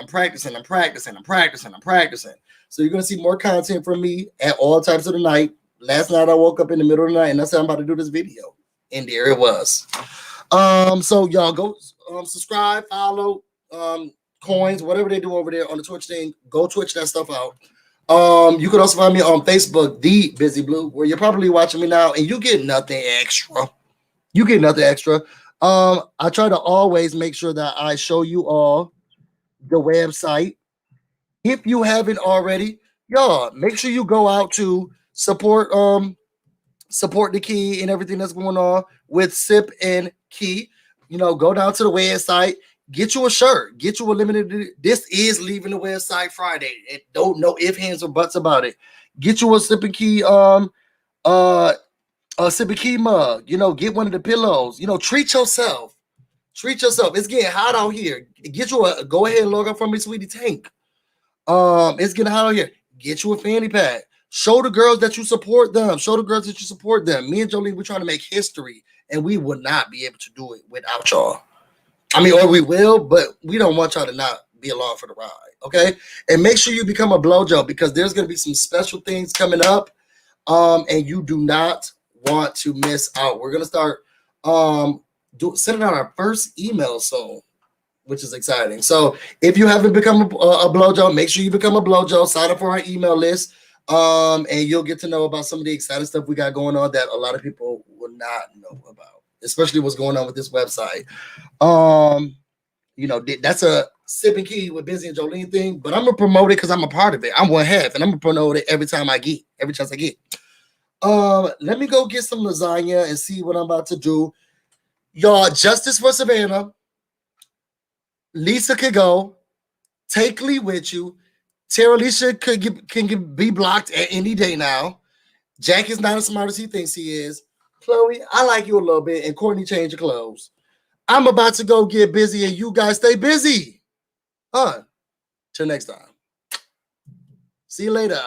So you're gonna see more content from me at all times of the night. Last night I woke up in the middle of the night and I said I'm about to do this video, and there it was. So y'all go subscribe, follow, coins, whatever they do over there on the Twitch thing. Go Twitch that stuff out. You can also find me on Facebook, the BusyBlu, where you're probably watching me now, and you get nothing extra. I try to always make sure that I show you all the website. If you haven't already, y'all make sure you go out to support support the key and everything that's going on with Sip and Key. You know, go down to the website, get you a shirt, get you a limited. This is leaving the website Friday. And don't know if hands or buts about it. Get you a Sip and Key Sip and Key mug. You know, get one of the pillows. You know, treat yourself. Treat yourself. It's getting hot out here. Get you a go ahead and log up from me, sweetie tank. It's getting hot out here. Get you a fanny pack. Show the girls that you support them. Show the girls that you support them. Me and Jolene, we're trying to make history, and we will not be able to do it without y'all. I mean, or we will, but we don't want y'all to not be along for the ride, okay? And make sure you become a blowjob because there's going to be some special things coming up, and you do not want to miss out. We're going to start sending out our first email soon, which is exciting. So if you haven't become a blowjob, make sure you become a blowjob. Sign up for our email list. And you'll get to know about some of the exciting stuff we got going on that a lot of people will not know about, especially what's going on with this website. You know, that's a Sip and Key with Busy and Jolene thing, but I'm gonna promote it because I'm a part of it. I'm one half, and I'm gonna promote it every chance I get. Let me go get some lasagna and see what I'm about to do. Y'all, justice for Savannah. Lisa could go. Take Lee with you. Terelisha can be blocked at any day now. Jack is not as smart as he thinks he is. Chloe, I like you a little bit. And Courtney, change your clothes. I'm about to go get busy, and you guys stay busy. Till next time. See you later.